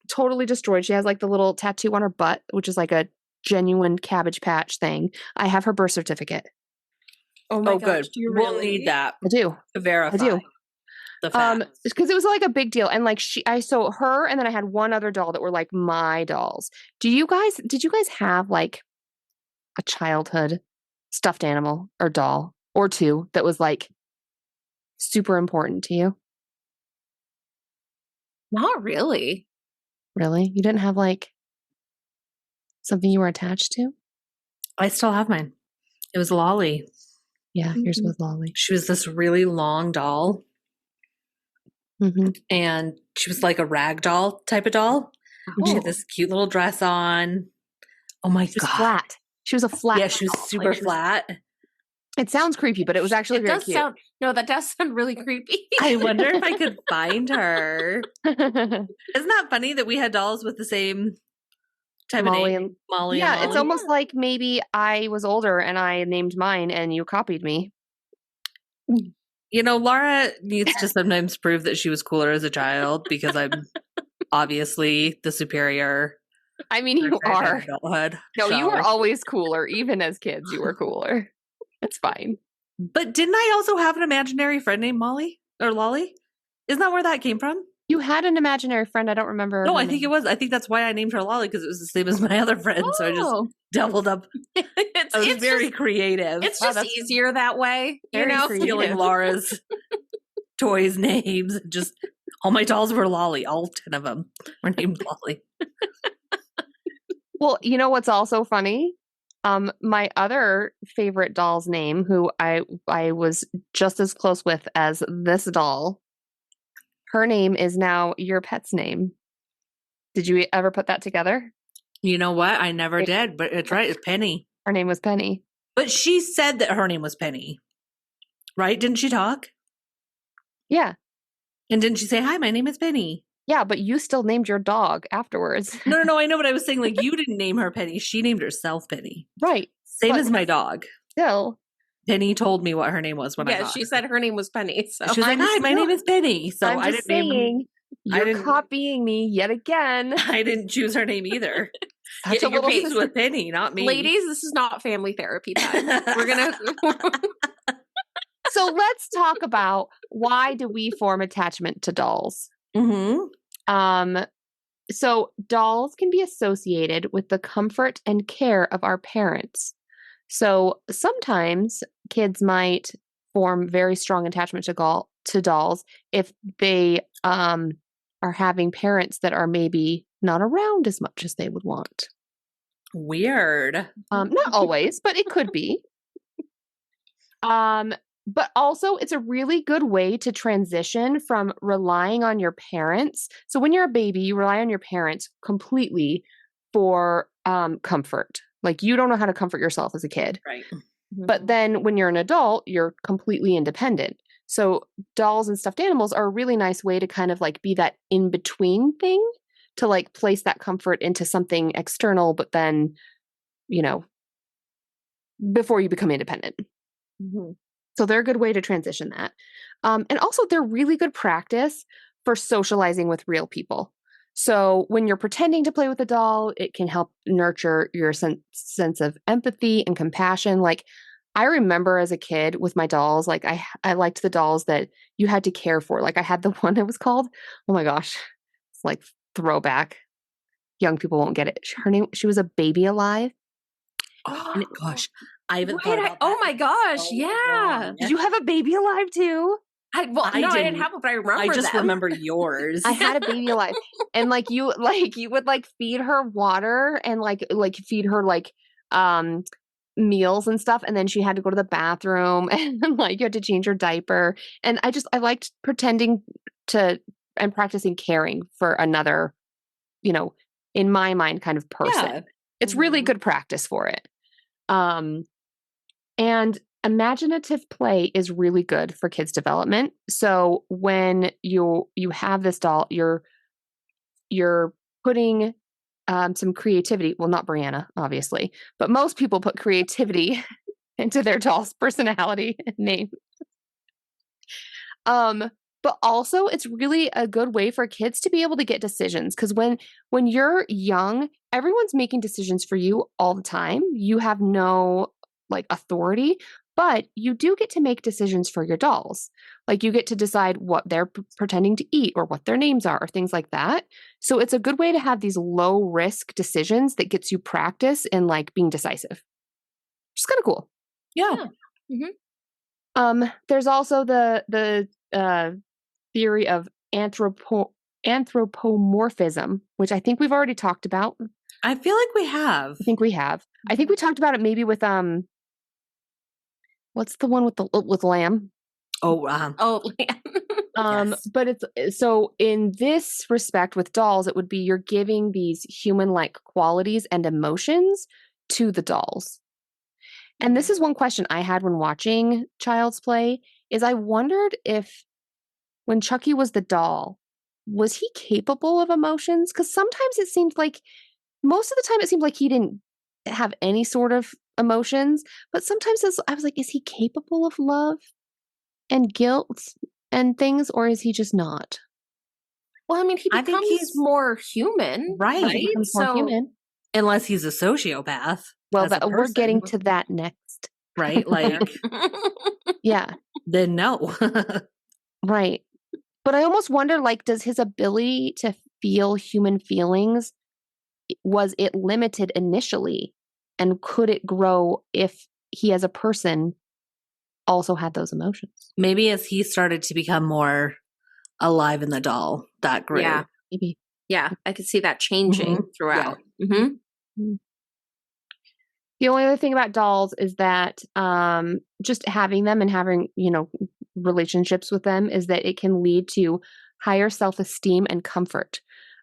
totally destroyed. She has like the little tattoo on her butt, which is like a genuine Cabbage Patch thing. I have her birth certificate. Oh my gosh, good. We'll need that. I do. To verify. I do. The facts. Because it was like a big deal. And like so her and then I had one other doll that were like my dolls. Did you guys have like a childhood stuffed animal or doll or two that was like super important to you? Not really. Really? You didn't have like something you were attached to? I still have mine. It was Lolly. Yeah, yours was Lolly. She was this really long doll. Mm-hmm. And she was like a rag doll type of doll. Oh. She had this cute little dress on. Oh my God. Flat. She was a flat. Yeah, she was super flat. It sounds creepy, but it was actually very cute. That does sound really creepy. I wonder if I could find her. Isn't that funny that we had dolls with the same type of name? Molly and Molly. It's almost like maybe I was older and I named mine and you copied me. You know, Laura needs to sometimes prove that she was cooler as a child because I'm obviously the superior. I mean, you are. Adulthood. No, you were always cooler. Even as kids, you were cooler. It's fine. But didn't I also have an imaginary friend named Molly or Lolly? Isn't that where that came from? You had an imaginary friend. I don't remember. No, I think it was. I think that's why I named her Lolly because it was the same as my other friend. So I just doubled up. It was very creative. It's just easier that way. Stealing Laura's toys' names. Just all my dolls were Lolly. All 10 of them were named Lolly. Well, you know what's also funny? My other favorite doll's name, who I was just as close with as this doll, her name is now your pet's name. Did you ever put that together? You know what? I never did, but it's right. It's Penny. Her name was Penny. But she said that her name was Penny. Right? Didn't she talk? Yeah. And didn't she say, hi, my name is Penny? Yeah, but you still named your dog afterwards. No, I know, but I was saying, like, you didn't name her Penny. She named herself Penny. Right. Same as my dog. Still. Penny told me what her name was when I got she said her name was Penny. So she was like, hi, my name is Penny. So I didn't name her. You're copying me yet again. I didn't choose her name either. Your face with Penny, not me. Ladies, this is not family therapy time. We're going to... So let's talk about why do we form attachment to dolls? Mm-hmm. So dolls can be associated with the comfort and care of our parents. So sometimes kids might form very strong attachment to dolls if they are having parents that are maybe not around as much as they would want. Weird. Not always, but it could be. But also, it's a really good way to transition from relying on your parents. So when you're a baby, you rely on your parents completely for comfort. Like you don't know how to comfort yourself as a kid. Right. But then when you're an adult, you're completely independent. So dolls and stuffed animals are a really nice way to kind of like be that in-between thing to like place that comfort into something external, but then, before you become independent. Mm-hmm. So they're a good way to transition that. And also they're really good practice for socializing with real people. So when you're pretending to play with a doll, it can help nurture your sense of empathy and compassion. Like I remember as a kid with my dolls, like I liked the dolls that you had to care for. Like I had the one that was called, oh my gosh, it's like throwback. Young people won't get it. She was a Baby Alive. Oh gosh. I haven't thought about that. Oh my gosh, yeah. Did you have a Baby Alive too? I didn't have it, but I remember. I just remember yours. I had a Baby Alive, and you would like feed her water and like feed her like meals and stuff, and then she had to go to the bathroom, and like you had to change her diaper. And I liked pretending to and practicing caring for another, in my mind, kind of person. Yeah. It's really good practice for it. And imaginative play is really good for kids' development. So when you have this doll, you're putting some creativity. Well, not Brianna, obviously, but most people put creativity into their doll's personality and name. But also it's really a good way for kids to be able to get decisions. Because when you're young, everyone's making decisions for you all the time. You have no like authority, but you do get to make decisions for your dolls. Like you get to decide what they're pretending to eat or what their names are or things like that. So it's a good way to have these low risk decisions that gets you practice in like being decisive. Which is kind of cool. Yeah. There's also the theory of anthropomorphism, which I think we've already talked about. I feel like we have. I think we have. I think we talked about it maybe with what's the one with lamb? Lamb. Yes. But it's so in this respect with dolls, it would be you're giving these human-like qualities and emotions to the dolls. And this is one question I had when watching Child's Play is I wondered if when Chucky was the doll, was he capable of emotions? Because sometimes it seemed like, most of the time it seemed like he didn't have any sort of emotions. But sometimes I was like, is he capable of love and guilt and things, or is he just not? Well, I mean, he becomes more human, right? He becomes more human. Unless he's a sociopath. Well, we're getting to that next. Right? Like, yeah. Then no. Right. But I almost wonder, like, does his ability to feel human feelings, was it limited initially? And could it grow if he as a person also had those emotions? Maybe as he started to become more alive in the doll, that grew. Yeah. Maybe. Yeah, I could see that changing throughout. Yeah. The only other thing about dolls is that just having them and having, relationships with them is that it can lead to higher self-esteem and comfort,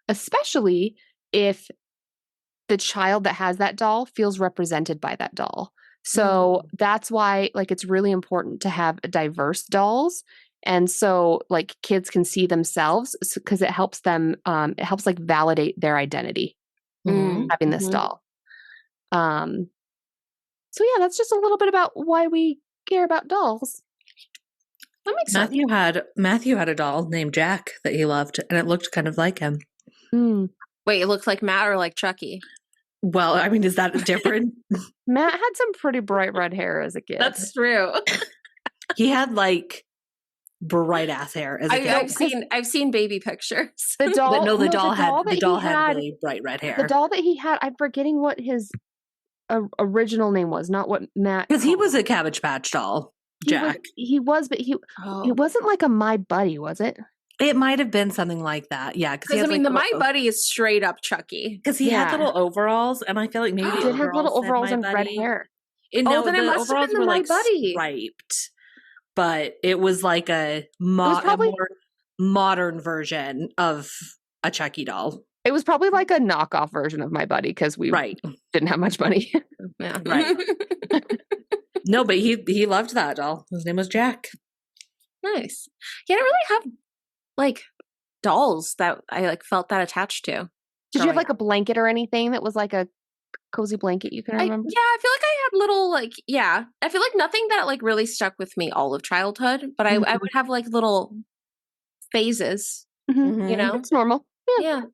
especially if the child that has that doll feels represented by that doll. So that's why, like, it's really important to have diverse dolls. And so, like, kids can see themselves because it helps them, it helps, like, validate their identity having this doll. So yeah, that's just a little bit about why we care about dolls. That makes sense. Matthew had a doll named Jack that he loved, and it looked kind of like him. Wait, it looked like Matt or like Chucky? Well, I mean, is that different? Matt had some pretty bright red hair as a kid. That's true. He had like bright ass hair as a kid. I've seen baby pictures. The doll, the doll had really bright red hair. The doll that he had, I'm forgetting what his original name was, not what Matt. Because he was a Cabbage Patch doll, Jack. He was, but it wasn't like a My Buddy, was it? It might have been something like that. Yeah. Because I mean, the My Buddy is straight up Chucky. Because he had little overalls, and I feel like maybe he did have little overalls and red hair. Then it must have been the My Buddy. Striped. But it was like a more modern version of a Chucky doll. It was probably like a knockoff version of My Buddy because we didn't have much money. Yeah. Right. No, but he loved that doll. His name was Jack. Nice. Yeah, I don't really have like dolls that I like felt that attached to. Did you have like a blanket or anything that was like a cozy blanket you can remember? I feel like I had little I feel like nothing that like really stuck with me all of childhood, but I would have like little phases, It's normal. Yeah.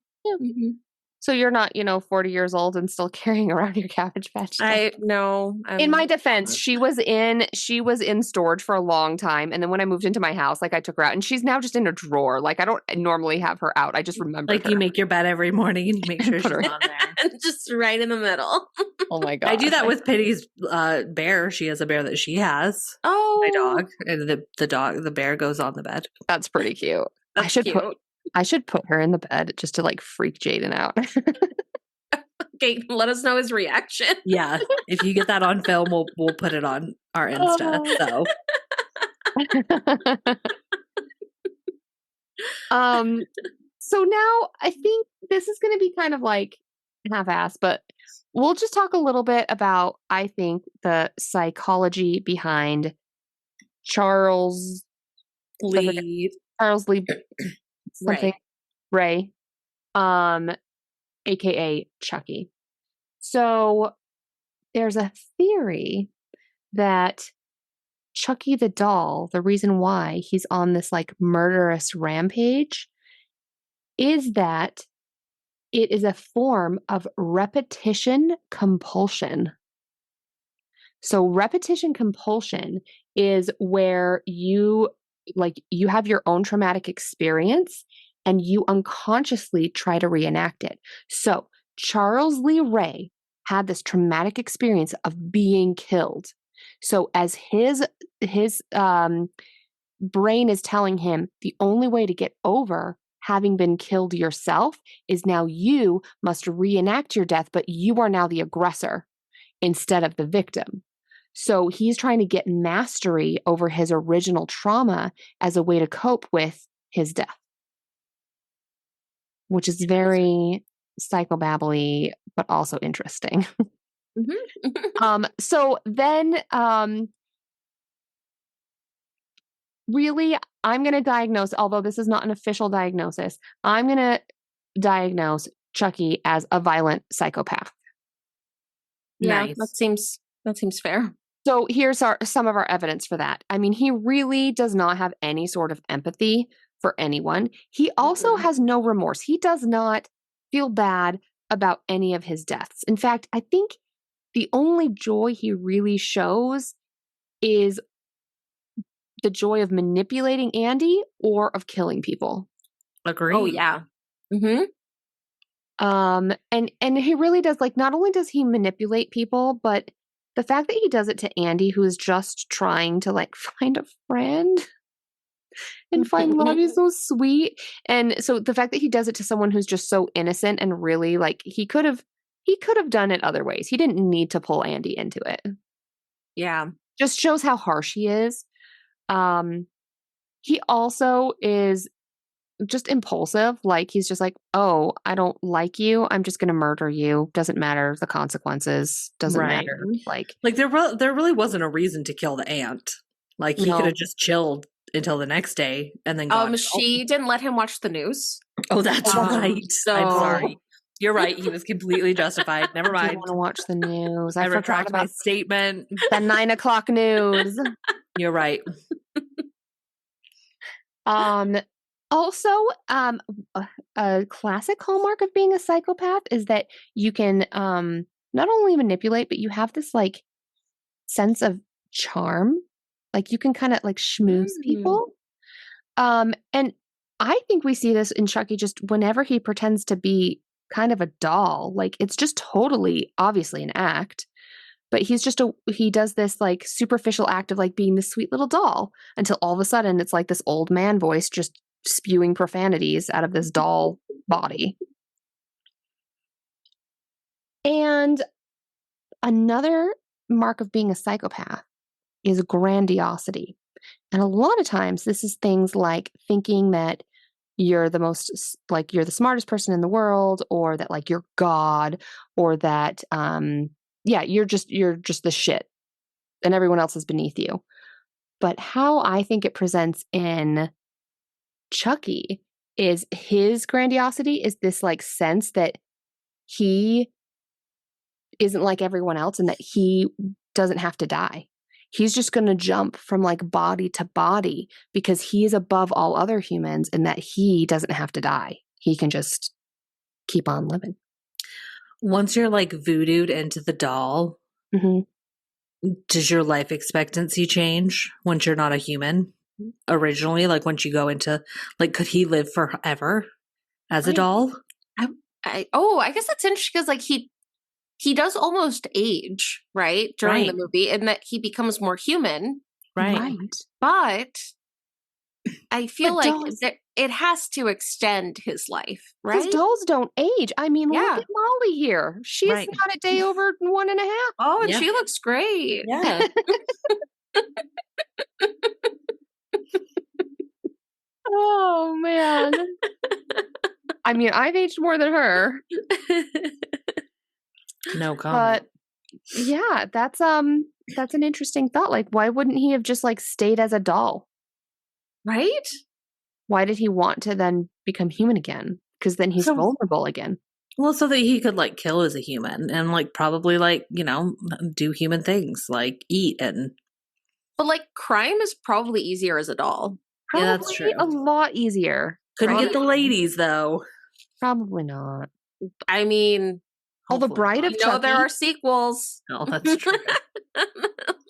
So you're not, 40 years old and still carrying around your Cabbage Patch doll. No. In my defense, she was in storage for a long time, and then when I moved into my house, like I took her out, and she's now just in a drawer. Like I don't normally have her out. I just remember. Like you make your bed every morning and you make sure she's on there, just right in the middle. Oh my god! I do that with Pitty's bear. She has a bear that she has. Oh, my dog, and the bear goes on the bed. That's pretty cute. That's I should put her in the bed just to like freak Jaden out. Okay, let us know his reaction. Yeah, if you get that on film, we'll put it on our Insta. So, so now I think this is going to be kind of like half-assed, but we'll just talk a little bit about, I think, the psychology behind Charles Lee something Ray, aka Chucky. So there's a theory that Chucky the doll, the reason why he's on this like murderous rampage is that it is a form of repetition compulsion. So repetition compulsion is where you have your own traumatic experience and you unconsciously try to reenact it. So Charles Lee Ray had this traumatic experience of being killed. So as his brain is telling him the only way to get over having been killed yourself is now you must reenact your death, but you are now the aggressor instead of the victim. So he's trying to get mastery over his original trauma as a way to cope with his death, which is very psychobabbly, but also interesting. So then, really, I'm going to diagnose, although this is not an official diagnosis, I'm going to diagnose Chucky as a violent psychopath. Yeah, nice. That seems fair. So here's some of our evidence for that. I mean, he really does not have any sort of empathy for anyone. He also has no remorse. He does not feel bad about any of his deaths. In fact, I think the only joy he really shows is the joy of manipulating Andy or of killing people. Agreed. Oh, yeah. And he really does, like, not only does he manipulate people, but the fact that he does it to Andy, who is just trying to like find a friend and find love, is so sweet. And so the fact that he does it to someone who's just so innocent and really like he could have done it other ways. He didn't need to pull Andy into it. Yeah. Just shows how harsh he is. He also is just impulsive. Like he's just like, oh, I don't like you. I'm just going to murder you. Doesn't matter the consequences. Doesn't matter. Like there really wasn't a reason to kill the aunt. Like he could have just chilled until the next day and then she didn't let him watch the news. Oh, that's right. So I'm sorry. You're right. He was completely justified. Never mind. I want to watch the news. I retract my statement. The 9:00 news. You're right. Also, a classic hallmark of being a psychopath is that you can not only manipulate, but you have this like sense of charm. Like you can kind of like schmooze people. And I think we see this in Chucky just whenever he pretends to be kind of a doll. Like it's just totally obviously an act. But he does this like superficial act of like being this sweet little doll until all of a sudden it's like this old man voice just spewing profanities out of this doll body. And another mark of being a psychopath is grandiosity. And a lot of times this is things like thinking that you're you're the smartest person in the world, or that like you're God, or that you're just the shit and everyone else is beneath you. But how I think it presents in Chucky is his grandiosity is this like sense that he isn't like everyone else and that he doesn't have to die. He's just going to jump from like body to body because he is above all other humans and that he doesn't have to die. He can just keep on living. Once you're like voodooed into the doll, does your life expectancy change once you're not a human? Originally, like once you go into like, could he live forever as a doll? I guess that's interesting because like he does almost age, right, during the movie, and that he becomes more human, right? But I feel like it has to extend his life, right? Because dolls don't age. I mean, look at Molly here. She's not a day over 1.5. Oh, and she looks great. Yeah. Oh man. I mean, I've aged more than her. No comment. But yeah, that's an interesting thought. Like, why wouldn't he have just like stayed as a doll? Right? Why did he want to then become human again? Because then he's vulnerable again. Well, so that he could like kill as a human and like probably like, you know, do human things like eat and But like crime is probably easier as a doll. Probably yeah, that's true. A lot easier. Couldn't get the ladies though. Probably not. I mean, The Bride of Chucky. there are sequels. No, that's true.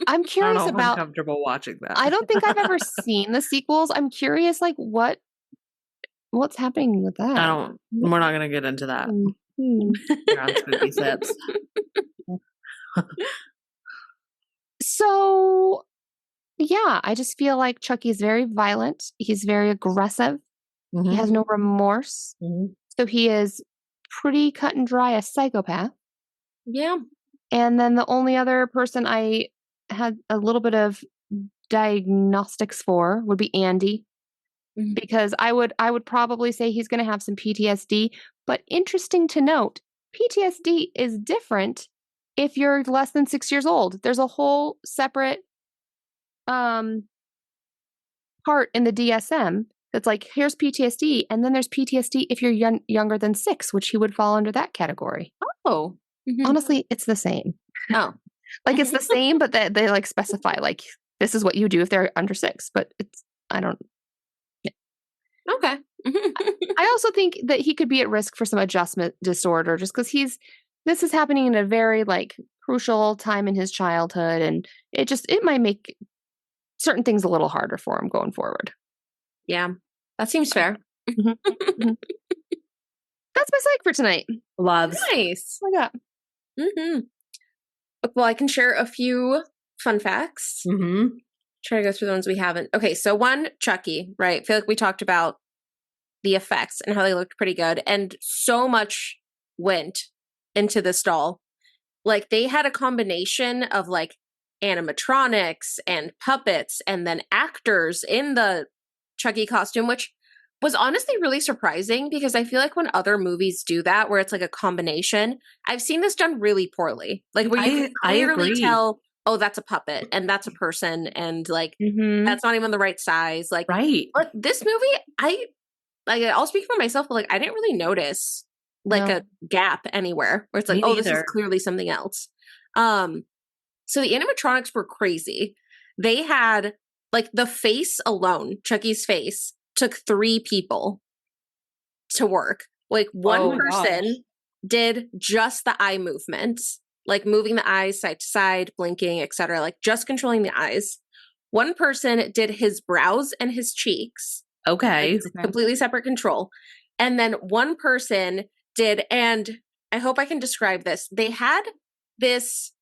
I'm curious I'm comfortable watching that. I don't think I've ever seen the sequels. I'm curious, like what's happening with that. We're not gonna get into that. You're on spooky sips. So, yeah, I just feel like Chucky's very violent. He's very aggressive. Mm-hmm. He has no remorse. Mm-hmm. So he is pretty cut and dry a psychopath. Yeah. And then the only other person I had a little bit of diagnostics for would be Andy. Mm-hmm. Because I would probably say he's going to have some PTSD. But interesting to note, PTSD is different if you're less than 6 years old. There's a whole separate part in the DSM that's like, here's PTSD, and then there's PTSD if you're younger than 6, which he would fall under that category. Oh. Mm-hmm. Honestly, it's the same. Oh. Like, it's the same, but they like specify, like, this is what you do if they're under 6. But I don't... Yeah. Okay. I also think that he could be at risk for some adjustment disorder just because this is happening in a very like crucial time in his childhood, and it might make certain things a little harder for him going forward. Yeah, that seems fair. Mm-hmm. Mm-hmm. That's my psych for tonight. Loves. Nice. Oh my God. Mm-hmm. Well, I can share a few fun facts. Mm-hmm. Try to go through the ones we haven't. Okay, so one, Chucky, right? I feel like we talked about the effects and how they looked pretty good, and so much went into this doll. Like, they had a combination of like animatronics and puppets and then actors in the Chucky costume, which was honestly really surprising because I feel like when other movies do that, where it's like a combination, I've seen this done really poorly. Like, where you can clearly tell, oh, that's a puppet and that's a person, and like that's not even the right size. Like, right. But this movie, I'll speak for myself, but like I didn't really notice like a gap anywhere where it's like, oh, this is clearly something else. So the animatronics were crazy. They had like the face alone, Chucky's face, took 3 people to work. Like one person did just the eye movements, like moving the eyes side to side, blinking, etc., like just controlling the eyes. One person did his brows and his cheeks. Okay. Like, completely separate control. And then one person did, and I hope I can describe this. They had this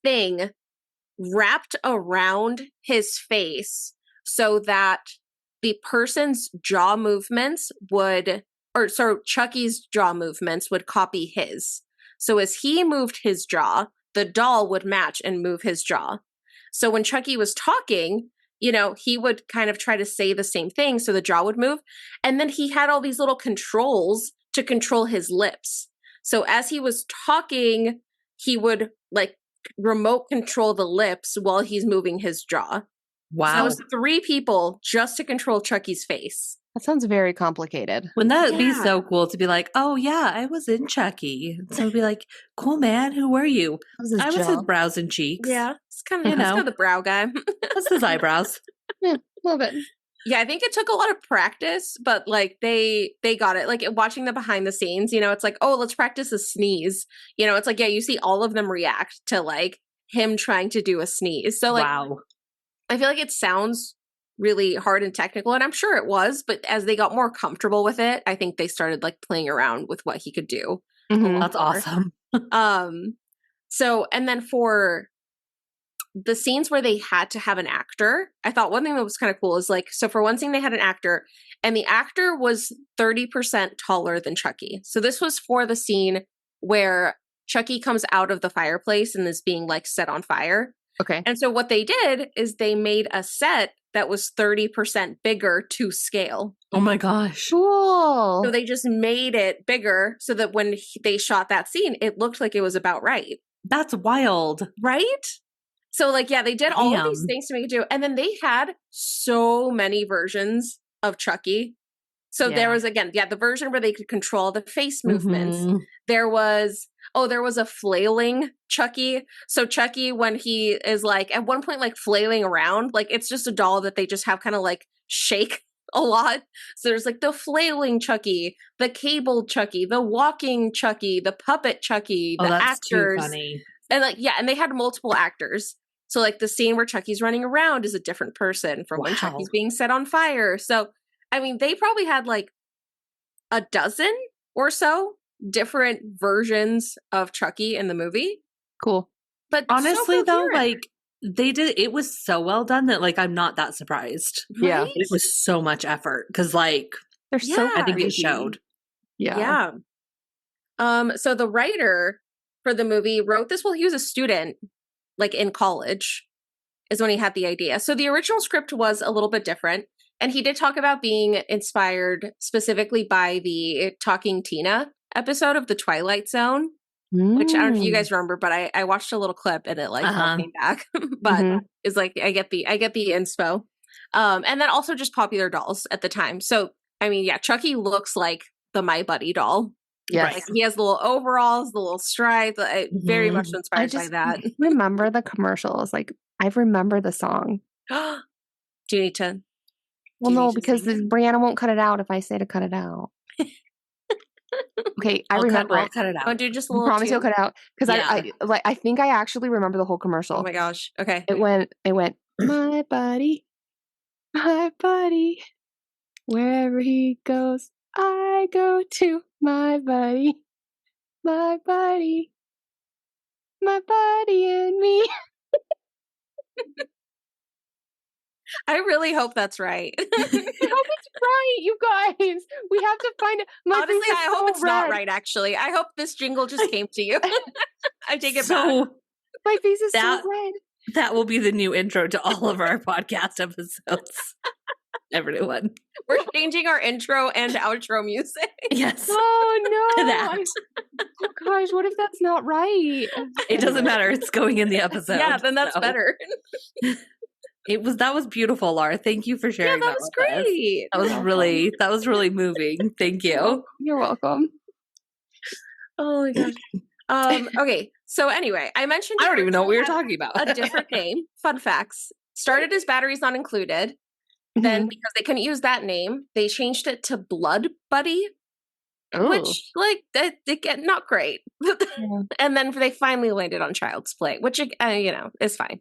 thing wrapped around his face so that the person's jaw movements Chucky's jaw movements would copy his. So as he moved his jaw, the doll would match and move his jaw. So when Chucky was talking, he would kind of try to say the same thing so the jaw would move. And then he had all these little controls to control his lips. So as he was talking, he would like remote control the lips while he's moving his jaw. Wow. So that was 3 people just to control Chucky's face. That sounds very complicated. Wouldn't that be so cool to be like, oh yeah, I was in Chucky. So it'd be like, cool man, who were you? I was his brows and cheeks. Yeah, it's kind of the brow guy. That's his eyebrows. Yeah, a little bit. Yeah, I think it took a lot of practice, but like they got it. Like watching the behind the scenes, it's like, oh, let's practice a sneeze. It's like, yeah, you see all of them react to like him trying to do a sneeze. So like, wow. I feel like it sounds really hard and technical, and I'm sure it was, but as they got more comfortable with it, I think they started like playing around with what he could do. Mm-hmm. That's awesome. So, and then for the scenes where they had to have an actor, I thought one thing that was kind of cool is like, so for one scene they had an actor, and the actor was 30% taller than Chucky. So this was for the scene where Chucky comes out of the fireplace and is being like set on fire. Okay. And so what they did is they made a set that was 30% bigger to scale. Oh my gosh. Cool. So they just made it bigger so that when they shot that scene, it looked like it was about right. That's wild. Right? So like, yeah, they did all of these things to make it do. And then they had so many versions of Chucky. So there was, again, the version where they could control the face movements. Mm-hmm. There was oh, there was a flailing Chucky. So Chucky, when he is like at one point like flailing around, like it's just a doll that they just have kind of like shake a lot. So there's like the flailing Chucky, the cable Chucky, the walking Chucky, the puppet Chucky, the that's actors. too funny. And like, yeah, and they had multiple actors. So like the scene where Chucky's running around is a different person from when Chucky's being set on fire. So, I mean, they probably had like a dozen or so different versions of Chucky in the movie. Cool. But honestly, so though, like they did, it was so well done that like I'm not that surprised. Right? Yeah, it was so much effort because like they're so. I think it showed. Yeah. So the writer for the movie wrote this while he was a student, like in college, is when he had the idea. So the original script was a little bit different. And he did talk about being inspired specifically by the Talking Tina episode of The Twilight Zone, which I don't know if you guys remember, but I watched a little clip and it like all came back. But it's like I get the inspo. And then also just popular dolls at the time. So I mean, yeah, Chucky looks like the My Buddy doll. Yes. Like he has the little overalls, the little stripes. Very much inspired by that. I remember the commercials. Like I remember the song. Do you need to? Well, no, because Brianna won't cut it out if I say to cut it out. Okay, I remember. I'll cut it out. I'll do just a little. I promise you'll cut it out because Yeah. I think I actually remember the whole commercial. Oh my gosh! Okay, it went. My buddy, wherever he goes, I go to. My buddy, my buddy and me. I really hope that's right. I hope it's right, you guys. We have to find it. Honestly, I hope it's not right, actually. I hope this jingle just came to you. I take it back. My face is so red. That will be the new intro to all of our podcast episodes. Everyone. We're changing our intro and outro music. Yes. Oh, no. To that. Oh, gosh, what if that's not right? It doesn't matter. It's going in the episode. Yeah, then that's better. That was beautiful, Laura. Thank you for sharing. Yeah, that was great. That was really moving. Thank you. You're welcome. Oh my gosh. Okay. So anyway, I mentioned I don't even know what we were talking about. A different name. Fun facts. Started as Batteries Not Included. Then because they couldn't use that name, they changed it to Blood Buddy. Ooh. Which like they get not great. And then they finally landed on Child's Play, which is fine.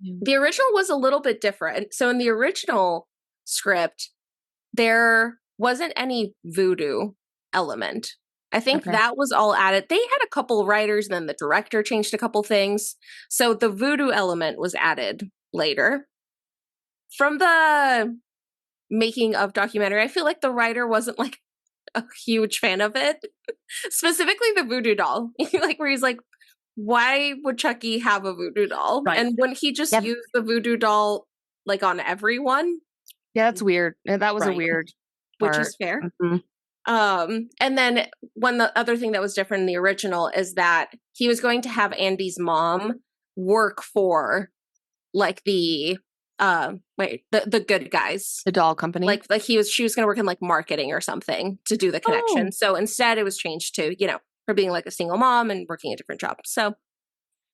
The original was a little bit different. So in the original script, there wasn't any voodoo element. I think that was all added. They had a couple writers, and then the director changed a couple things. So the voodoo element was added later. From the making of documentary, I feel like the writer wasn't like a huge fan of it. Specifically the voodoo doll. Like where he's like, why would Chucky have a voodoo doll? Right. And when he just used the voodoo doll like on everyone. Yeah, that's weird. That was a weird part. Which is fair. And then the other thing that was different in the original is that he was going to have Andy's mom work for like the good guys. The doll company. Like she was going to work in like marketing or something to do the connection. Oh. So instead it was changed to, her being like a single mom and working a different job. So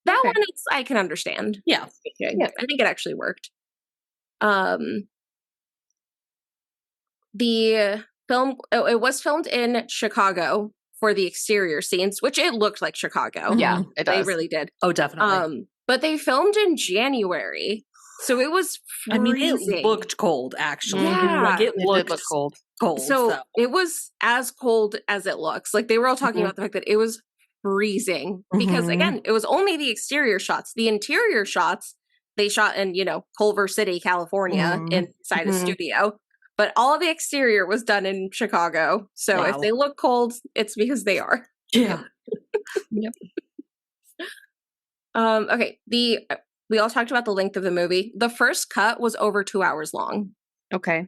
that one I can understand. Yeah. I think it actually worked. The film, it was filmed in Chicago for the exterior scenes, which it looked like Chicago. Yeah, it does. They really did. Oh, definitely. But they filmed in January. So it was freezing. I mean, it looked cold, actually. Yeah. Like it looked cold. So it was as cold as it looks. Like they were all talking about the fact that it was freezing because again, it was only the exterior shots. The interior shots they shot in, Culver City, California, inside a studio. But all of the exterior was done in Chicago. So if they look cold, it's because they are. Yeah. Yep. Okay. We all talked about the length of the movie. The first cut was over 2 hours long. Okay.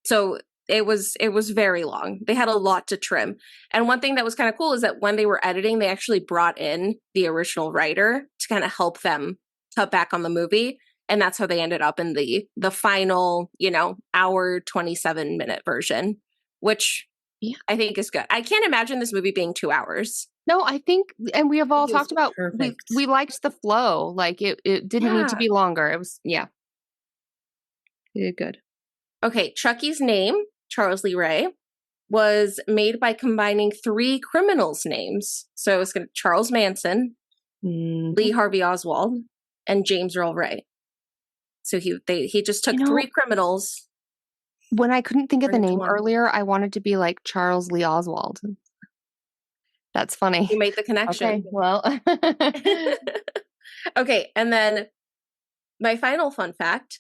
So it was very long. They had a lot to trim. And one thing that was kind of cool is that when they were editing, they actually brought in the original writer to kind of help them cut back on the movie. And that's how they ended up in the final, hour 27-minute version, which I think is good. I can't imagine this movie being 2 hours. No, I think, and we have all talked about, we liked the flow. Like it didn't need to be longer. It was, you did good. Okay, Chucky's name, Charles Lee Ray, was made by combining 3 criminals' names. So it was going to Charles Manson, Lee Harvey Oswald, and James Earl Ray. So he just took 3 criminals. When I couldn't think of the name earlier, I wanted to be like Charles Lee Oswald. That's funny. You made the connection. Okay, well. Okay, and then my final fun fact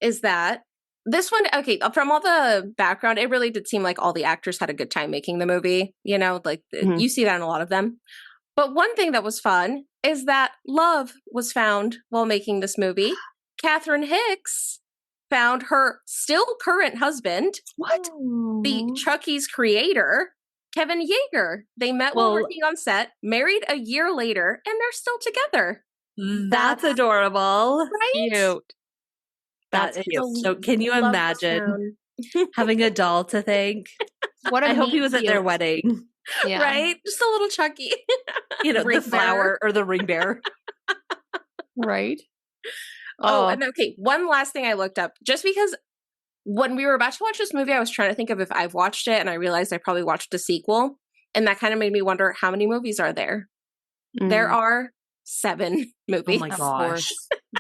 is that this one, okay, from all the background, it really did seem like all the actors had a good time making the movie. You know, like you see that in a lot of them. But one thing that was fun is that love was found while making this movie. Catherine Hicks found her still current husband, the Chucky's creator, Kevin Yeager. They met while working on set, married a year later, and they're still together. That's adorable. Right? Cute. That's cute. So can you imagine having a doll to thank? I hope he was at their wedding. Yeah. Right? Just a little Chucky. You know, the flower or the ring bearer. Right? Oh, and okay, one last thing I looked up, just because when we were about to watch this movie, I was trying to think of if I've watched it, and I realized I probably watched the sequel, and that kind of made me wonder, how many movies are there? There are 7 movies. Oh my gosh.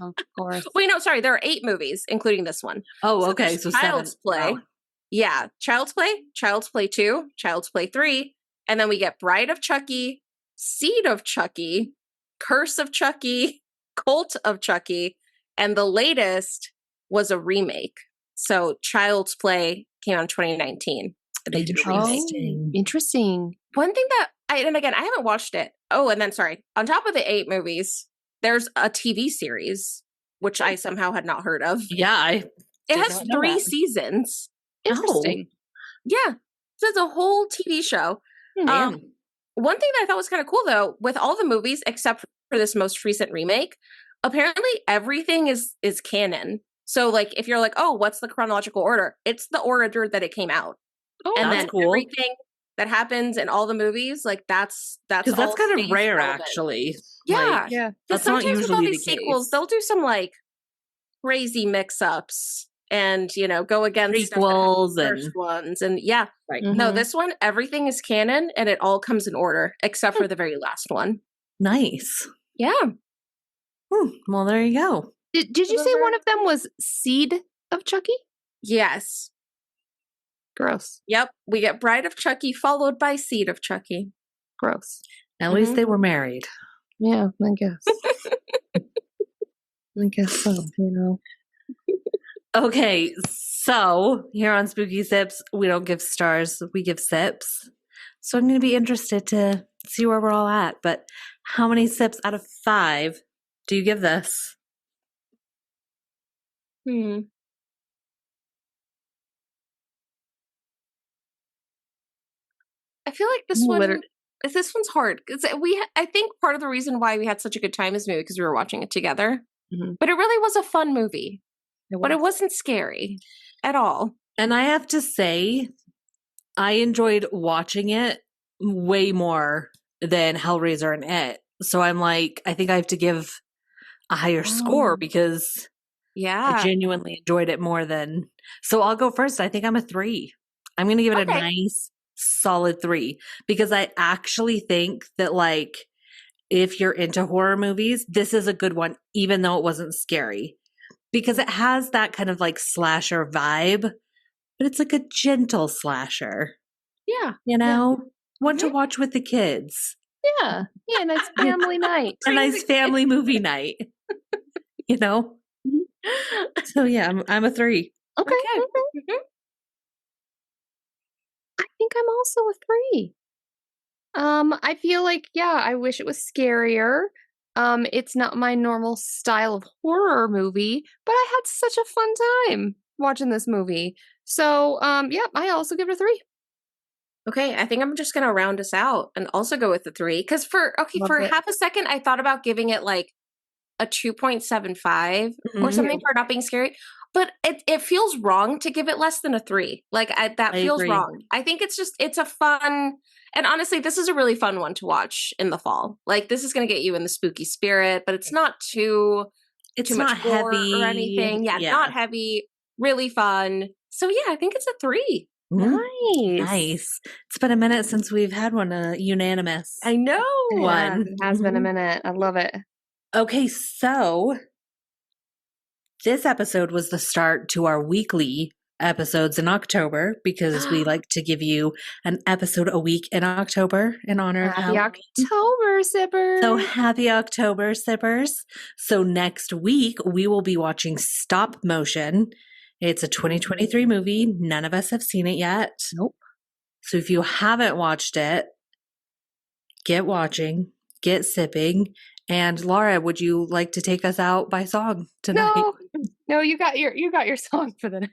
Of course. Wait, no, sorry, there are 8 movies, including this one. Oh, okay, so Child's 7. Play. Wow. Yeah, Child's Play 2, Child's Play 3, and then we get Bride of Chucky, Seed of Chucky, Curse of Chucky, Cult of Chucky, and the latest was a remake. So Child's Play came out in 2019. They did a remake. Interesting. One thing that and again, I haven't watched it. Oh, and then sorry, on top of the 8 movies, there's a TV series, which I somehow had not heard of. Yeah, it has 3 seasons. Interesting. Yeah. So it's a whole TV show. One thing that I thought was kind of cool, though, with all the movies, except for this most recent remake, apparently everything is canon. So, like, if you're like, oh, what's the chronological order? It's the order that it came out. Oh, and that's then cool. Everything that happens in all the movies, like, that's kind of rare, actually. Yeah. Yeah. That's not usually with all these the sequels, case. they'll do some, like, crazy mix-ups and, you know, go against prequels the first ones. And yeah. Right. No, this one, everything is canon and it all comes in order, except for the very last one. Nice. Yeah. Well, there you go. Did you say one of them was Seed of Chucky? Yes. Gross. Yep. We get Bride of Chucky followed by Seed of Chucky. Gross. At least they were married. Yeah, I guess. I guess so, you know. Okay, so here on Spooky Sips, we don't give stars, we give sips. So I'm going to be interested to see where we're all at. But how many sips out of 5 do you give this? I feel like this one's hard because I think part of the reason why we had such a good time is maybe because we were watching it together. But it really was a fun movie. But it wasn't scary at all. And I have to say, I enjoyed watching it way more than Hellraiser and It. So I'm like, I think I have to give a higher score because I genuinely enjoyed it more than. So I'll go first. I think I'm a 3. I'm going to give it a nice, solid 3 because I actually think that, like, if you're into horror movies, this is a good one, even though it wasn't scary. Because it has that kind of like slasher vibe, but it's like a gentle slasher. Yeah. You know? One to watch with the kids. Yeah. Yeah, nice family night. A nice family movie night. You know? So yeah, I'm a 3. Okay. I think I'm also a 3. I feel like, I wish it was scarier. It's not my normal style of horror movie, but I had such a fun time watching this movie. So, I also give it a 3. Okay, I think I'm just going to round us out and also go with the 3. Because for half a second, I thought about giving it like a 2.75 or something for not being scary. but it feels wrong to give it less than a 3. Like that feels wrong. I think it's a fun, and honestly, this is a really fun one to watch in the fall. Like this is going to get you in the spooky spirit, but it's not too much heavy or anything. Yeah, not heavy, really fun. So yeah, I think it's a 3. Nice. It's been a minute since we've had one unanimous. I know. Yeah, it has been a minute. I love it. Okay, so this episode was the start to our weekly episodes in October because we like to give you an episode a week in October in honor of Happy October, sippers. So happy October, sippers. So next week we will be watching Stop Motion. It's a 2023 movie. None of us have seen it yet. Nope. So if you haven't watched it, get watching, get sipping. And Laura, would you like to take us out by song tonight? No, you got your song for the night.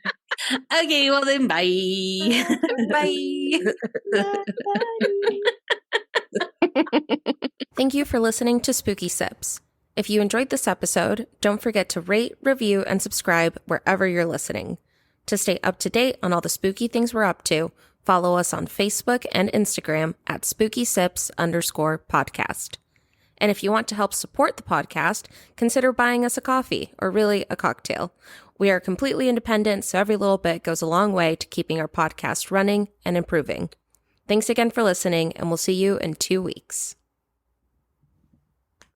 Okay, well then bye. Bye. Thank you for listening to Spooky Sips. If you enjoyed this episode, don't forget to rate, review, and subscribe wherever you're listening. To stay up to date on all the spooky things we're up to, follow us on Facebook and Instagram at SpookySips_podcast. And if you want to help support the podcast, consider buying us a coffee, or really a cocktail. We are completely independent, so every little bit goes a long way to keeping our podcast running and improving. Thanks again for listening, and we'll see you in 2 weeks.